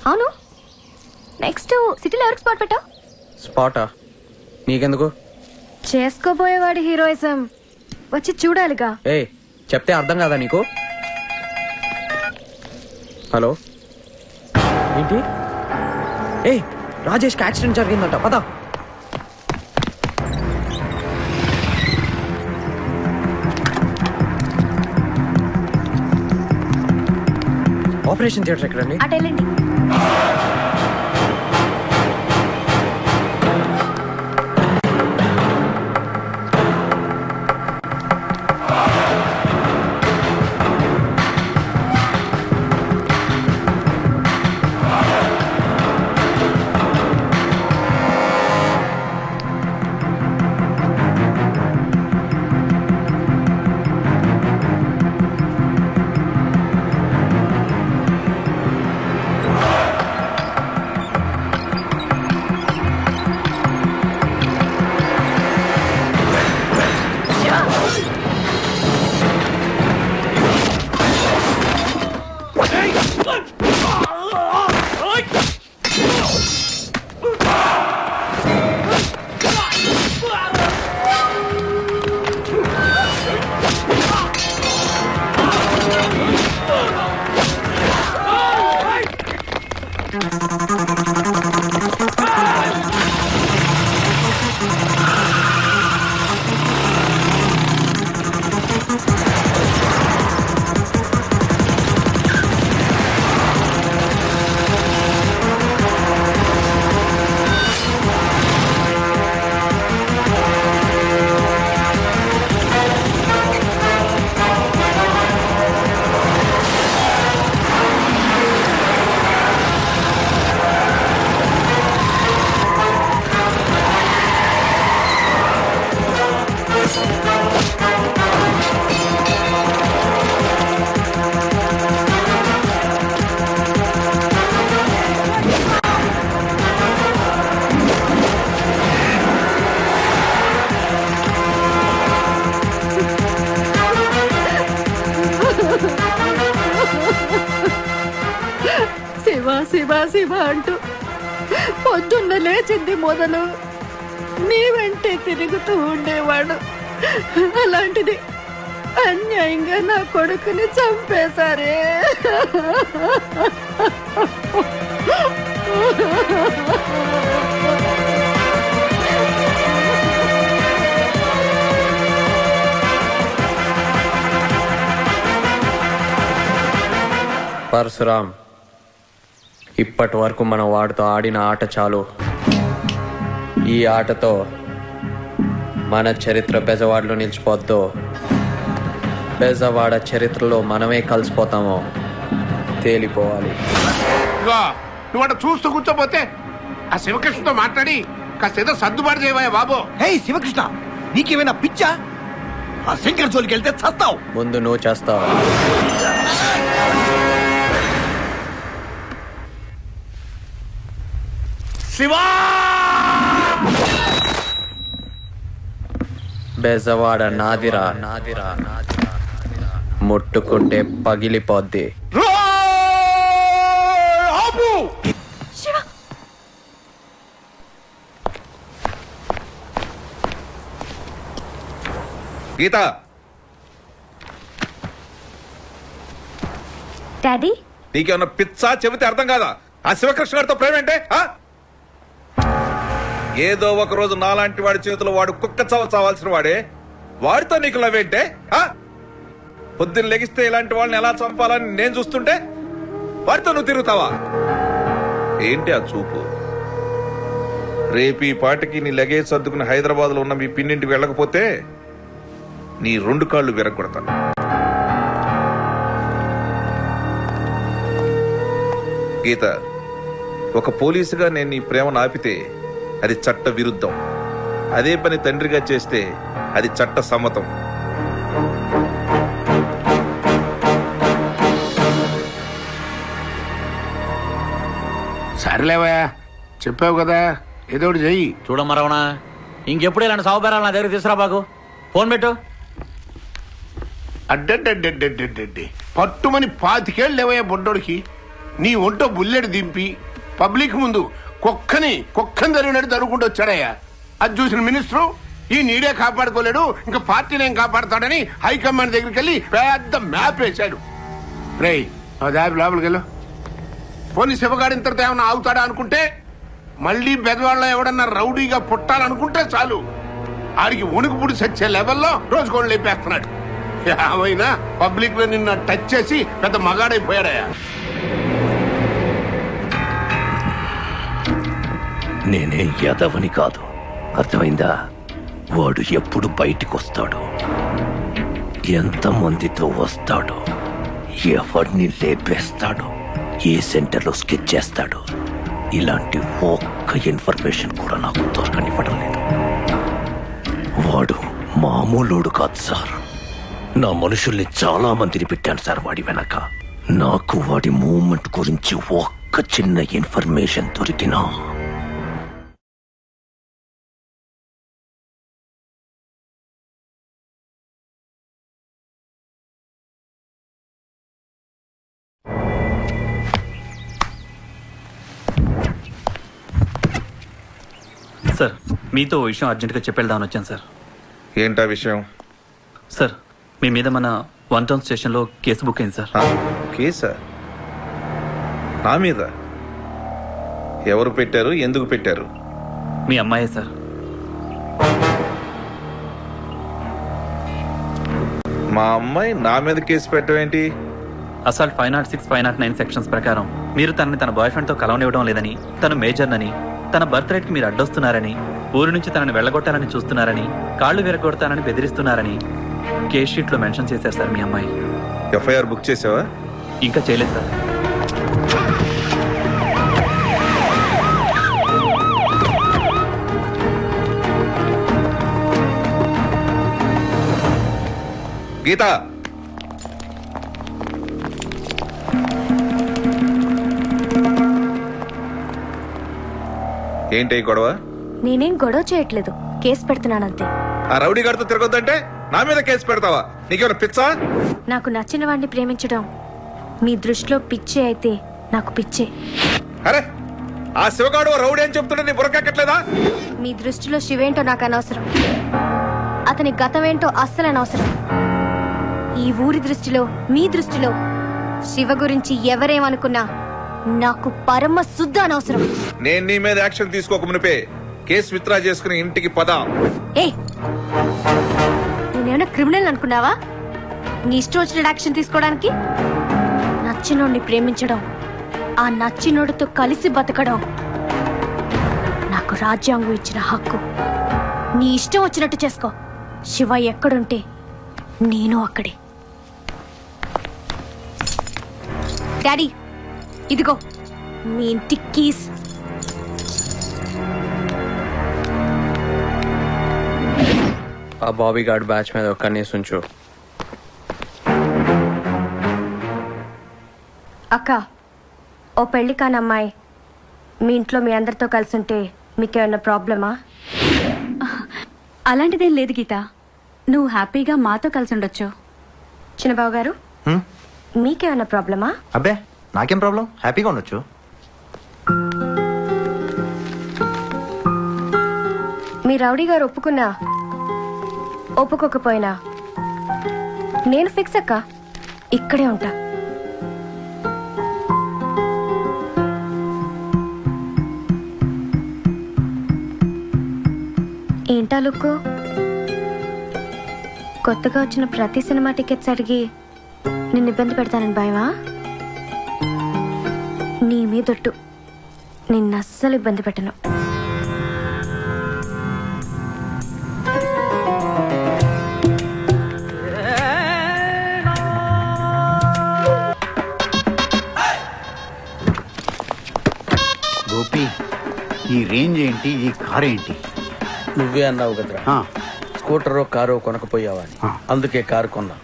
అవును, నెక్స్ట్ సిటీలో ఎవరికి స్పాట్ పెట్టావు? స్పాటా? నీకెందుకు? చేసుకోబోయేవాడి హీరోయిజం వచ్చి చూడాలిగా. ఏ చెప్తే అర్థం కాదా నీకు? హలో, ఏంటి? ఏ రాజేష్కి యాక్సిడెంట్ జరిగిందంట, పద. ఆపరేషన్ థియేటర్ ఎక్కడండి? అటు వెళ్ళండి. శివ అంటూ పొద్దున్న లేచింది మొదలు నీ వెంటే తిరుగుతూ ఉండేవాడు. అలాంటిది అన్యాయంగా నా కొడుకుని చంపేశారే. పరశురామ్, ఇప్పటి వరకు మనం వాడితో ఆడిన ఆట చాలు. ఈ ఆటతో మన చరిత్ర బెజవాడలో నిలిచిపోద్దు. బెజవాడ చరిత్రలో మనమే కలిసిపోతామో తేలిపోవాలి. నువ్వు అట చూస్తూ కూర్చోపోతే ఆ శివకృష్ణతో మాట్లాడి కాస్త ఏదో సర్దుబాటు చేయవా బాబు. హే శివకృష్ణ, నీకేమైనా పిచ్చా? ఆ శంకర్ జోలికి వెళ్తే చస్తావు. ముందు నువ్వు చేస్తావు. శివా! బెజవాడ నాదిరా, ముట్టుకుంటే పగిలిపోద్ది. గీత, డాడీ నీకేమన్నా పిచ్చా? చెబితే అర్థం కాదా? ఆ శివకృష్ణ గారితో ప్రేమ ఏంటే? ఏదో ఒక రోజు నాలాంటి వాడి చేతిలో వాడు కుక్క చావాల్సిన వాడే, వాడితో నీకు లవేంటే? పొద్దున్న లెగిస్తే ఇలాంటి వాళ్ళని ఎలా చంపాలని నేను చూస్తుంటే వాడితో నువ్వు తిరుగుతావా? ఏంటి ఆ చూపు? రేపు ఈ పాటికి నీ లగేజ్ సర్దుకుని హైదరాబాద్ లో ఉన్న మీ పిన్నింటికి వెళ్ళకపోతే నీ 2 కాళ్ళు విరగొడతాను. గీత, ఒక పోలీసుగా నేను నీ ప్రేమను ఆపితే అది చట్ట విరుద్ధం. అదే పని తండ్రిగా చేస్తే అది చట్ట సమ్మతం. సరేలేవయ్యా, చెప్పావు కదా, ఏదో ఒకటి చెయ్యి. చూడమ్మరవణ, ఇంకెప్పుడు ఇలాంటి సౌకర్యాలు నా దగ్గర తీసుకురా బాగు. ఫోన్ పెట్టు. అడ్డడ్డడ్డడ్డడ్డడ్డి పట్టుమని 25 ఏళ్ళు లేవయ్యా బొడ్డోడికి. నీ ఒంటో బుల్లెట్ దింపి పబ్లిక్ ముందు కుక్కని తరుగునట్టు తరుగుకుంటూ వచ్చాడయ్యా. అది చూసిన మినిస్టరు ఈ నీడే కాపాడుకోలేడు, ఇంకా పార్టీని ఏం కాపాడుతాడని హైకమాండ్ దగ్గరికి వెళ్ళి పెద్ద మ్యాప్ వేశాడు. రేయ్, దాబి లోపలికి వెళ్ళు. పోనీ శివగాడి ఇంతటితో ఏమన్నా ఆగుతాడా అనుకుంటే, మళ్ళీ బెదవాళ్ళలో ఎవడన్నా రౌడీగా పుట్టాలనుకుంటే చాలు ఆడికి ఉణుకు పుడి సచ్చే లెవెల్లో రోజుకోళ్ళు లేపేస్తున్నాడు. ఏమైనా పబ్లిక్ లో నిన్న టచ్ చేసి పెద్ద మగాడైపోయాడయా. నేనే యాదవని కాదు, అర్థమైందా? వాడు ఎప్పుడు బయటికి వస్తాడు, ఎంతమందితో వస్తాడు, ఎవరిని లేపేస్తాడు, ఏ సెంటర్లో స్కెచ్ చేస్తాడు, ఇలాంటి ఒక్క ఇన్ఫర్మేషన్ కూడా నాకు దొరకనివ్వడం లేదు. వాడు మామూలోడు కాదు సార్. నా మనుషుల్ని చాలా మందిని పెట్టాను సార్ వాడి వెనక. నాకు వాడి మూవ్మెంట్ గురించి ఒక్క చిన్న ఇన్ఫర్మేషన్ దొరికినా సార్, మీతో ఓ విషయం అర్జెంటుగా చెప్పేద్దామని వచ్చాను సార్. ఏంటా విషయం? సార్, మీ మీద మన 1 టౌన్ స్టేషన్లో కేసు బుక్ అయింది సార్. కేసా? నా మీద? ఎవరు పెట్టారు? ఎందుకు పెట్టారు? మీ అమ్మాయే సార్. మా అమ్మాయి నా మీద కేసు పెట్టవేంటి? అసాల్ట్ 506, 509 సెక్షన్స్ ప్రకారం మీరు తనని తన బాయ్ ఫ్రెండ్తో కలవనివ్వడం లేదని, తను మేజర్నని, తన బర్త్ రేట్కి మీరు అడ్డొస్తున్నారని, ఊరి నుంచి తనని వెళ్ళగొట్టాలని చూస్తున్నారని, కాళ్ళు విరగొడతానని బెదిరిస్తున్నారని కేస్ షీట్లో మెన్షన్ చేశారు సార్ మీ అమ్మాయి. ఎఫ్ఐఆర్ బుక్ చేసావా? ఇంకా చేయలేదు సార్. గీత, ఏంటి గొడవ? నేనేం గొడవ చేయట్లేదు, కేసు పెడుతున్నానంతే. ఆ రౌడీ గారితో తిరగొద్దంటే నా మీద కేసు పెడతావా? నీకేమైనా పిచ్చా? నాకు నచ్చిన వాడిని ప్రేమించడం మీ దృష్టిలో పిచ్చే అయితే నాకు పిచ్చే. అరే ఆ శివగాడు రౌడీ అని చెప్తుంటే నీ బుర్రకెక్కట్లేదా? మీ దృష్టిలో శివేంటో నాకు అనవసరం, అతని గతం ఏంటో అస్సలు అనవసరం. ఈ ఊరి దృష్టిలో, మీ దృష్టిలో శివ గురించి ఎవరేమనుకున్నా నాకు పరమ శుద్ధ అనవసరం. నేను నీ మీద యాక్షన్ తీసుకోక మునిపే కేసు విత్డ్రా చేసుకుని ఇంటికి పద. ఏ నేనేమైనా క్రిమినల్ అనుకున్నావా నీ ఇష్టం వచ్చిన యాక్షన్ తీసుకోవడానికి? నచ్చినోడిని ప్రేమించడం, ఆ నచ్చినోడితో కలిసి బతకడం నాకు రాజ్యాంగం ఇచ్చిన హక్కు. నీ ఇష్టం వచ్చినట్టు చేసుకో. శివ ఎక్కడుంటే నేను అక్కడే. డాడీ, ఇదిగో మీ ఇంటి కీస్. ఆ బాబీ గార్డ్ బ్యాచ్ మీద ఒక కన్నేసి ఉంచు. అక్క, ఓ పెళ్లి కాని అమ్మాయి మీ ఇంట్లో మీ అందరితో కలిసి ఉంటే మీకేమన్నా ప్రాబ్లమా? అలాంటిదేం లేదు గీత, నువ్వు హ్యాపీగా మాతో కలిసి ఉండొచ్చు. చిన్నబాబు గారు, మీకేమన్నా ప్రాబ్లమా? అబ్బే నాకేం ప్రాబ్లం, హ్యాపీగా ఉండొచ్చు. మీ రౌడీ గారు ఒప్పుకున్నా ఒప్పుకోకపోయినా నేను ఫిక్స్ అక్క, ఇక్కడే ఉంటా. ఏంటా లుక్కు? కొత్తగా వచ్చిన ప్రతి సినిమా టికెట్స్ అడిగి నిన్ను ఇబ్బంది పెడతానని భయమా? నీ మీదొట్టు, నిన్ను అస్సలు ఇబ్బంది పెట్టను. గోపి, ఈ రేంజ్ ఏంటి, ఈ కార్ ఏంటి? నువ్వే అన్నావు కదరా స్కూటరో కారో కొనకపోయావా అని, అందుకే కారు కొన్నా.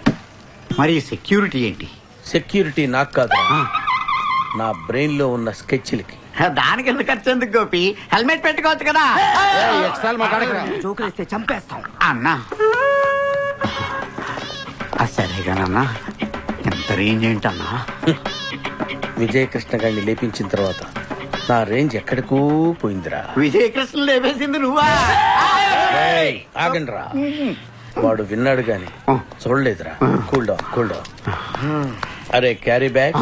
మరి సెక్యూరిటీ ఏంటి? సెక్యూరిటీ నాకు కాదు, నా బ్రెయిన్ లో ఉన్న స్కెచ్లకి. దానికి ఎందుకు ఖర్చు ఎందుకు గోపి? హెల్మెట్ పెట్టుకోవచ్చు కదా. జోకులేస్తే చంపేస్తాం అన్నా. సరేగానన్నా, ఎంత రేంజ్ ఏంటన్నా? విజయకృష్ణ గారిని లేపించిన తర్వాత నా రేంజ్ ఎక్కడికో పోయిందిరా. విజయకృష్ణ లేపేసింది నువ్వా? ఆగండ్రా, వాడు విన్నాడు గాని చూడలేదురా. Cool down, cool down. అరే క్యారీ బ్యాగ్,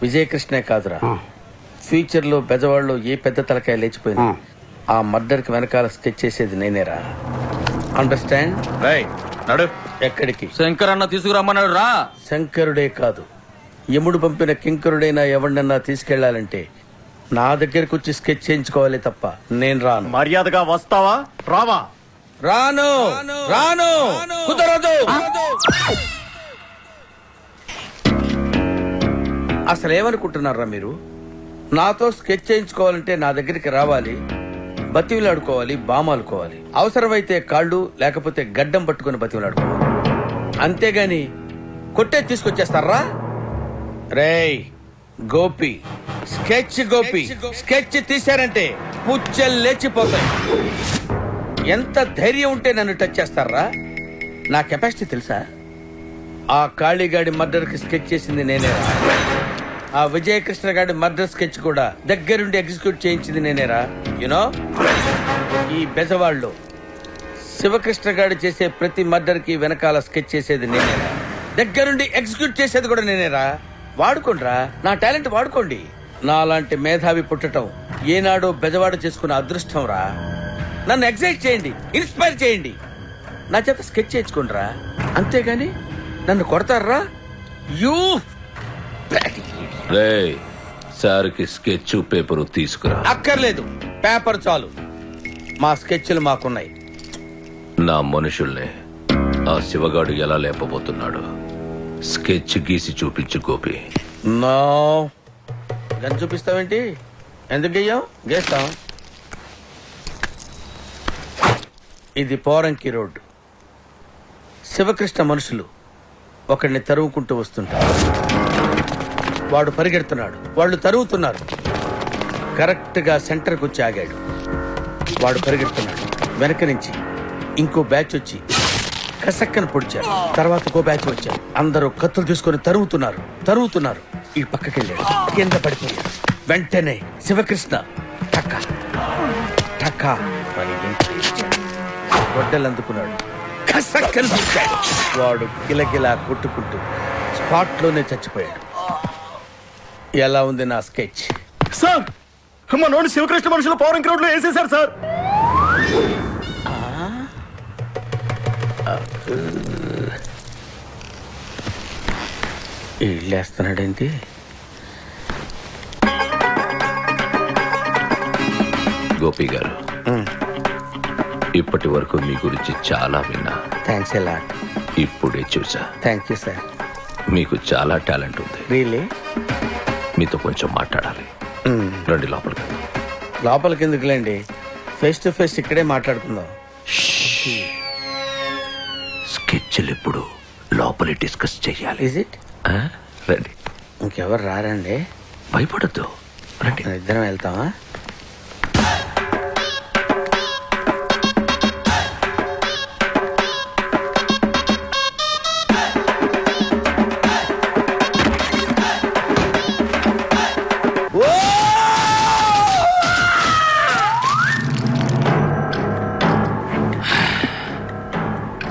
విజయకృష్ణే కాదురా, ఫ్యూచర్ లో బెజవాడలో ఏ పెద్ద తలకాయ లేచిపోయింది ఆ మర్డర్ కి వెనకాల స్కెచ్ చేసేది నేనేరా. అండర్స్టాండ్? నడు. ఎక్కడికి? శంకర్ అన్న తీసుకురమ్మన్నాడు రా. శంకరుడే కాదు, యముడు పంపిన కింకరుడైనా ఎవరినన్నా తీసుకెళ్లాలంటే నా దగ్గరకు వచ్చి స్కెచ్ చేయించుకోవాలి తప్ప నేను రాను. మర్యాదగా వస్తావా రావా? రాను రాను, కుదరదు. అసలు ఏమనుకుంటున్నారా మీరు? నాతో స్కెచ్ చేయించుకోవాలంటే నా దగ్గరికి రావాలి, బతిమిలాడుకోవాలి, బామాలుకోవాలి, అవసరమైతే కాళ్ళు లేకపోతే గడ్డం పట్టుకుని బతిమిలాడుకోవాలి. అంతేగాని కొట్టే తీసుకొచ్చేస్తారా? రేయ్ గోపి, స్కెచ్ గోపి, స్కెచ్ తీశారంటే పుచ్చలు లేచిపోతాయి. ఎంత ధైర్యం ఉంటే నన్ను టచ్ చేస్తారా? నా కెపాసిటీ తెలుసా? ఆ కాళీగాడి మర్డర్ కి స్కెచ్ చేసింది నేనేరా. ఆ విజయకృష్ణ గాడి మర్డర్ స్కెచ్ కూడా దగ్గరుండి ఎగ్జిక్యూట్ చేయించింది నేనేరా. యునో, ఈ బెజవాడలో శివకృష్ణ గాడి చేసే ప్రతి మర్డర్ కి వెనకాల స్కెచ్ చేసేది నేనేరా, దగ్గరుండి ఎగ్జిక్యూట్ చేసేది కూడా నేనేరా. వాడుకోండిరా, నా టాలెంట్ వాడుకోండి. నాలాంటి మేధావి పుట్టటం ఏనాడో బెజవాడ చేసుకున్న అదృష్టం రా. నన్ను ఎగ్జైట్ చేయండి, ఇన్స్పైర్ చేయండి, నా చేత స్కెచ్ చేయించుకోండిరా. అంతేగాని నన్ను కొడతారా? యూ సార్కి స్కెచ్ పేపరు తీసుకురా. అక్కర్లేదు, పేపర్ చాలు. మా స్కెచ్లు మాకున్నాయి. నా మనుషుల్నే ఆ శివగాడు ఎలా లేపబోతున్నాడు స్కెచ్ గీసి చూపించు గోపి. No, gun చూపిస్తావేంటి? ఎందుకు గెయ్యాం? గేస్తాం. ఇది పోరంకి రోడ్డు. శివకృష్ణ మనుషులు ఒకడిని తరువుకుంటూ వస్తుంటారు. వాడు పరిగెడుతున్నాడు, వాళ్ళు తరుగుతున్నారు. కరెక్ట్ గా సెంటర్కి వచ్చి ఆగాడు. వాడు పరిగెడుతున్నాడు, వెనక నుంచి ఇంకో బ్యాచ్ వచ్చి కసక్కన పొడిచారు. తర్వాత ఇంకో బ్యాచ్ వచ్చారు. అందరూ కత్తులు తీసుకొని తరుగుతున్నారు. ఈ పక్కకి వెళ్ళాడు, కింద పడిపోయాడు. వెంటనే శివకృష్ణ టక్క టక్క అని ఎంట్రీ ఇచ్చాడు. గొడ్డలు అందుకున్నాడు. కసక్కని చూశాడు. వాడు కిలకిలా కొట్టుకుంటూ స్పాట్లోనే చచ్చిపోయాడు. ఎలా ఉంది నా స్కెచ్? సార్ మా నోటి శివకృష్ణ మనుషులు పవర్ క్రౌడ్ లో వేసేశారు సార్. ఇల్లేస్తున్నాడేంటి? గోపి గారు, ఇప్పటి వరకు మీ గురించి చాలా విన్నా. థ్యాంక్స్ ఎలా. ఇప్పుడే చూసా. Thank you sir. మీకు చాలా టాలెంట్ ఉంది. రియలీ? మీతో కొంచెం మాట్లాడాలి. రండి లోపలికి. లోపలికి ఎందుకులేండి, ఫేస్ టు ఫేస్ ఇక్కడే మాట్లాడుకుందాం. స్కెచ్లు ఎప్పుడు లోపలి డిస్కస్ చెయ్యాలి. Is it? రండి. ఇంకెవరు రారండి? భయపడద్దు, రండి. ఇద్దరం వెళ్తామా?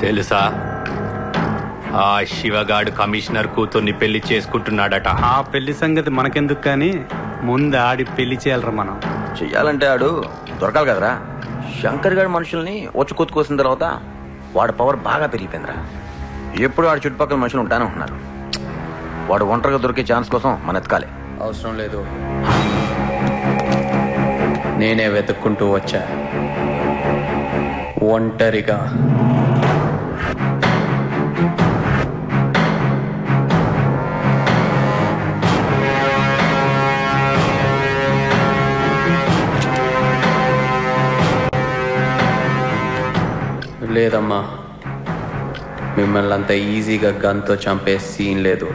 తెలుసా, ఆ శివగాడు కమిషనర్ కూతుర్ని పెళ్లి చేసుకుంటున్నాడట. ఆ పెళ్లి సంగతి మనకెందుకు కానీ ముందు ఆడి పెళ్లి చేయాలరా మనం. చెయ్యాలంటే ఆడు దొరకాలి కదరా. శంకర్ గారి మనుషుల్ని వచ్చి కోసిన తర్వాత వాడి పవర్ బాగా పెరిగిపోయిందిరా. ఎప్పుడు వాడి చుట్టుపక్కల మనుషులు ఉంటానే ఉంటున్నారు. వాడు ఒంటరిగా దొరికే ఛాన్స్ కోసం మన ఎతకాలి. అవసరం లేదు, నేనే వెతుక్కుంటూ వచ్చా ఒంటరిగా. లేదమ్మా, మిమ్మల్ని అంత ఈజీగా గన్తో చంపే సీన్ లేదు.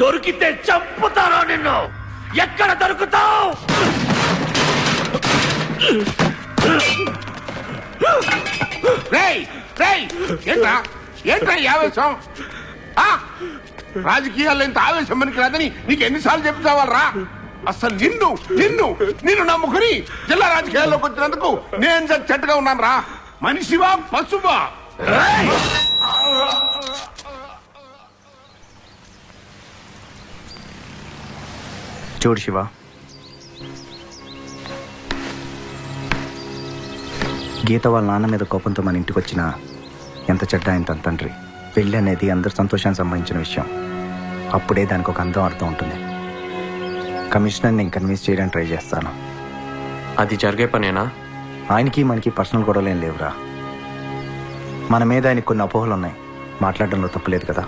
దొరికితే చంపుతారా నిన్ను? ఎక్కడ దొరుకుతావు? ఏంట్రా ఏంట్రా ఈ ఆవేశం? రాజకీయాల్లో ఇంత ఆవేశం మనకి రాదని నీకు ఎన్నిసార్లు చెప్తావాలరా? అసలు నిన్ను నిన్ను నిన్ను నమ్ముకుని జిల్లా రాజకీయాల్లోకి వచ్చినందుకు నేను చెట్టుగా ఉన్నాను రా. మనిషివా పశువా? చూడు శివ, గీత వాళ్ళ నాన్న మీద కోపంతో మన ఇంటికి వచ్చిన ఎంత చెడ్డ ఆయన తన తండ్రి. పెళ్ళి అనేది అందరి సంతోషానికి సంబంధించిన విషయం. అప్పుడే దానికి ఒక అందం అర్థం ఉంటుంది. కమిషనర్ నేను కన్విన్స్ చేయడానికి ట్రై చేస్తాను. అది జరిగే పనేనా? ఆయనకి మనకి పర్సనల్ గొడవలు ఏం లేవురా. మన మీద ఆయనకి కొన్ని అపోహలు ఉన్నాయి. మాట్లాడడంలో తప్పులేదు కదా.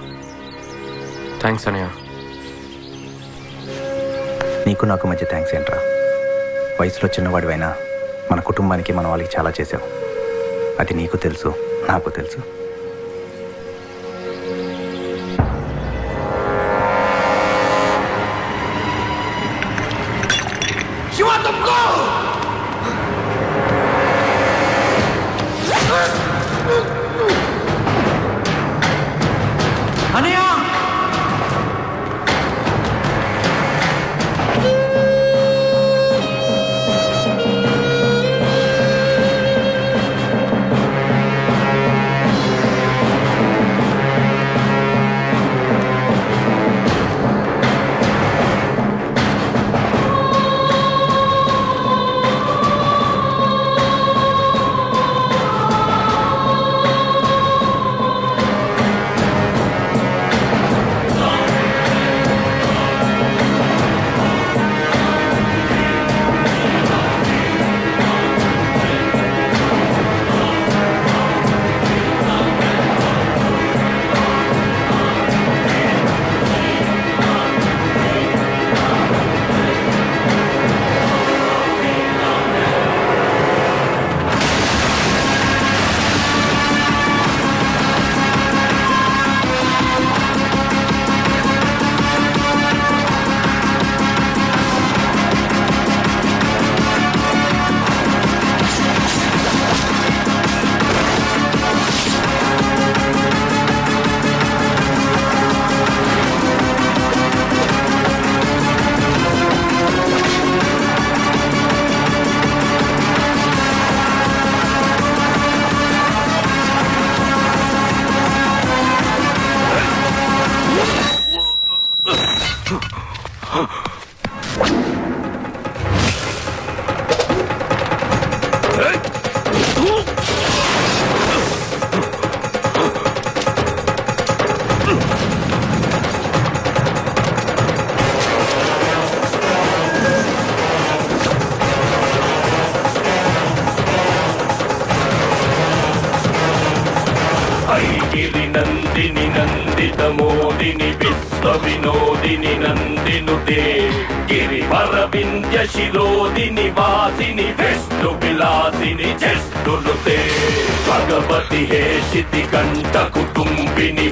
థ్యాంక్స్ అనయ్య. నీకు నాకు మధ్య థ్యాంక్స్ ఏంట్రా. వయసులో చిన్నవాడివైనా మన కుటుంబానికి మన వాళ్ళకి చాలా చేసావు. అది నీకు తెలుసు, నాకు తెలుసు. విదిత మోదిని విశ్వ వినోదిని నందినుతే గిరివర వింధ్య శిరోదిని వాసిని విష్ణు విలాసిని చేస్తునుతే భగవతి హేషితి కంఠ కుటుంబిని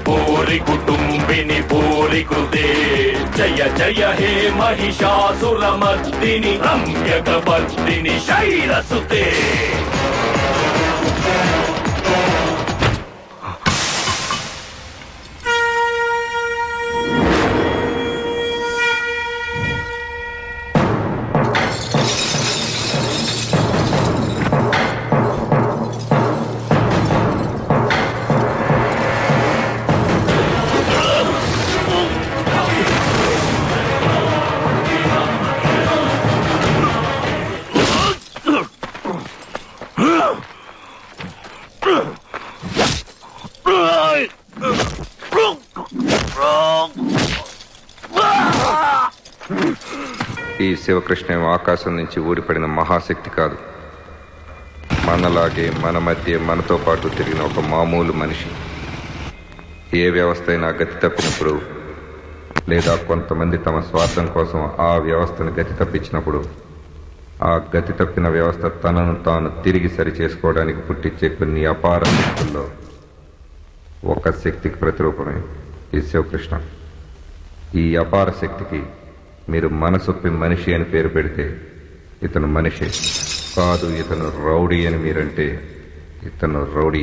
భూరి కృతే జయ జయ హే మహిషాసురమర్దిని రమ్యకవర్దిని శైలసుతే. ఈ శివకృష్ణ ఆకాశం నుంచి ఊడిపడిన మహాశక్తి కాదు. మనలాగే మన మధ్య మనతో పాటు తిరిగిన ఒక మామూలు మనిషి. ఏ వ్యవస్థ అయినా గతి తప్పినప్పుడు లేదా కొంతమంది తమ స్వార్థం కోసం ఆ వ్యవస్థను గతి తప్పించినప్పుడు ఆ గతి తప్పిన వ్యవస్థ తనను తాను తిరిగి సరి చేసుకోవడానికి పుట్టించే కొన్ని అపార శక్తుల్లో ఒక శక్తికి ప్రతిరూపమే ఈ శివకృష్ణ. ఈ అపార శక్తికి మీరు మనసొప్పి మనిషి అని పేరు పెడితే ఇతను మనిషి కాదు, ఇతను రౌడీ అని మీరంటే ఇతను రౌడీ.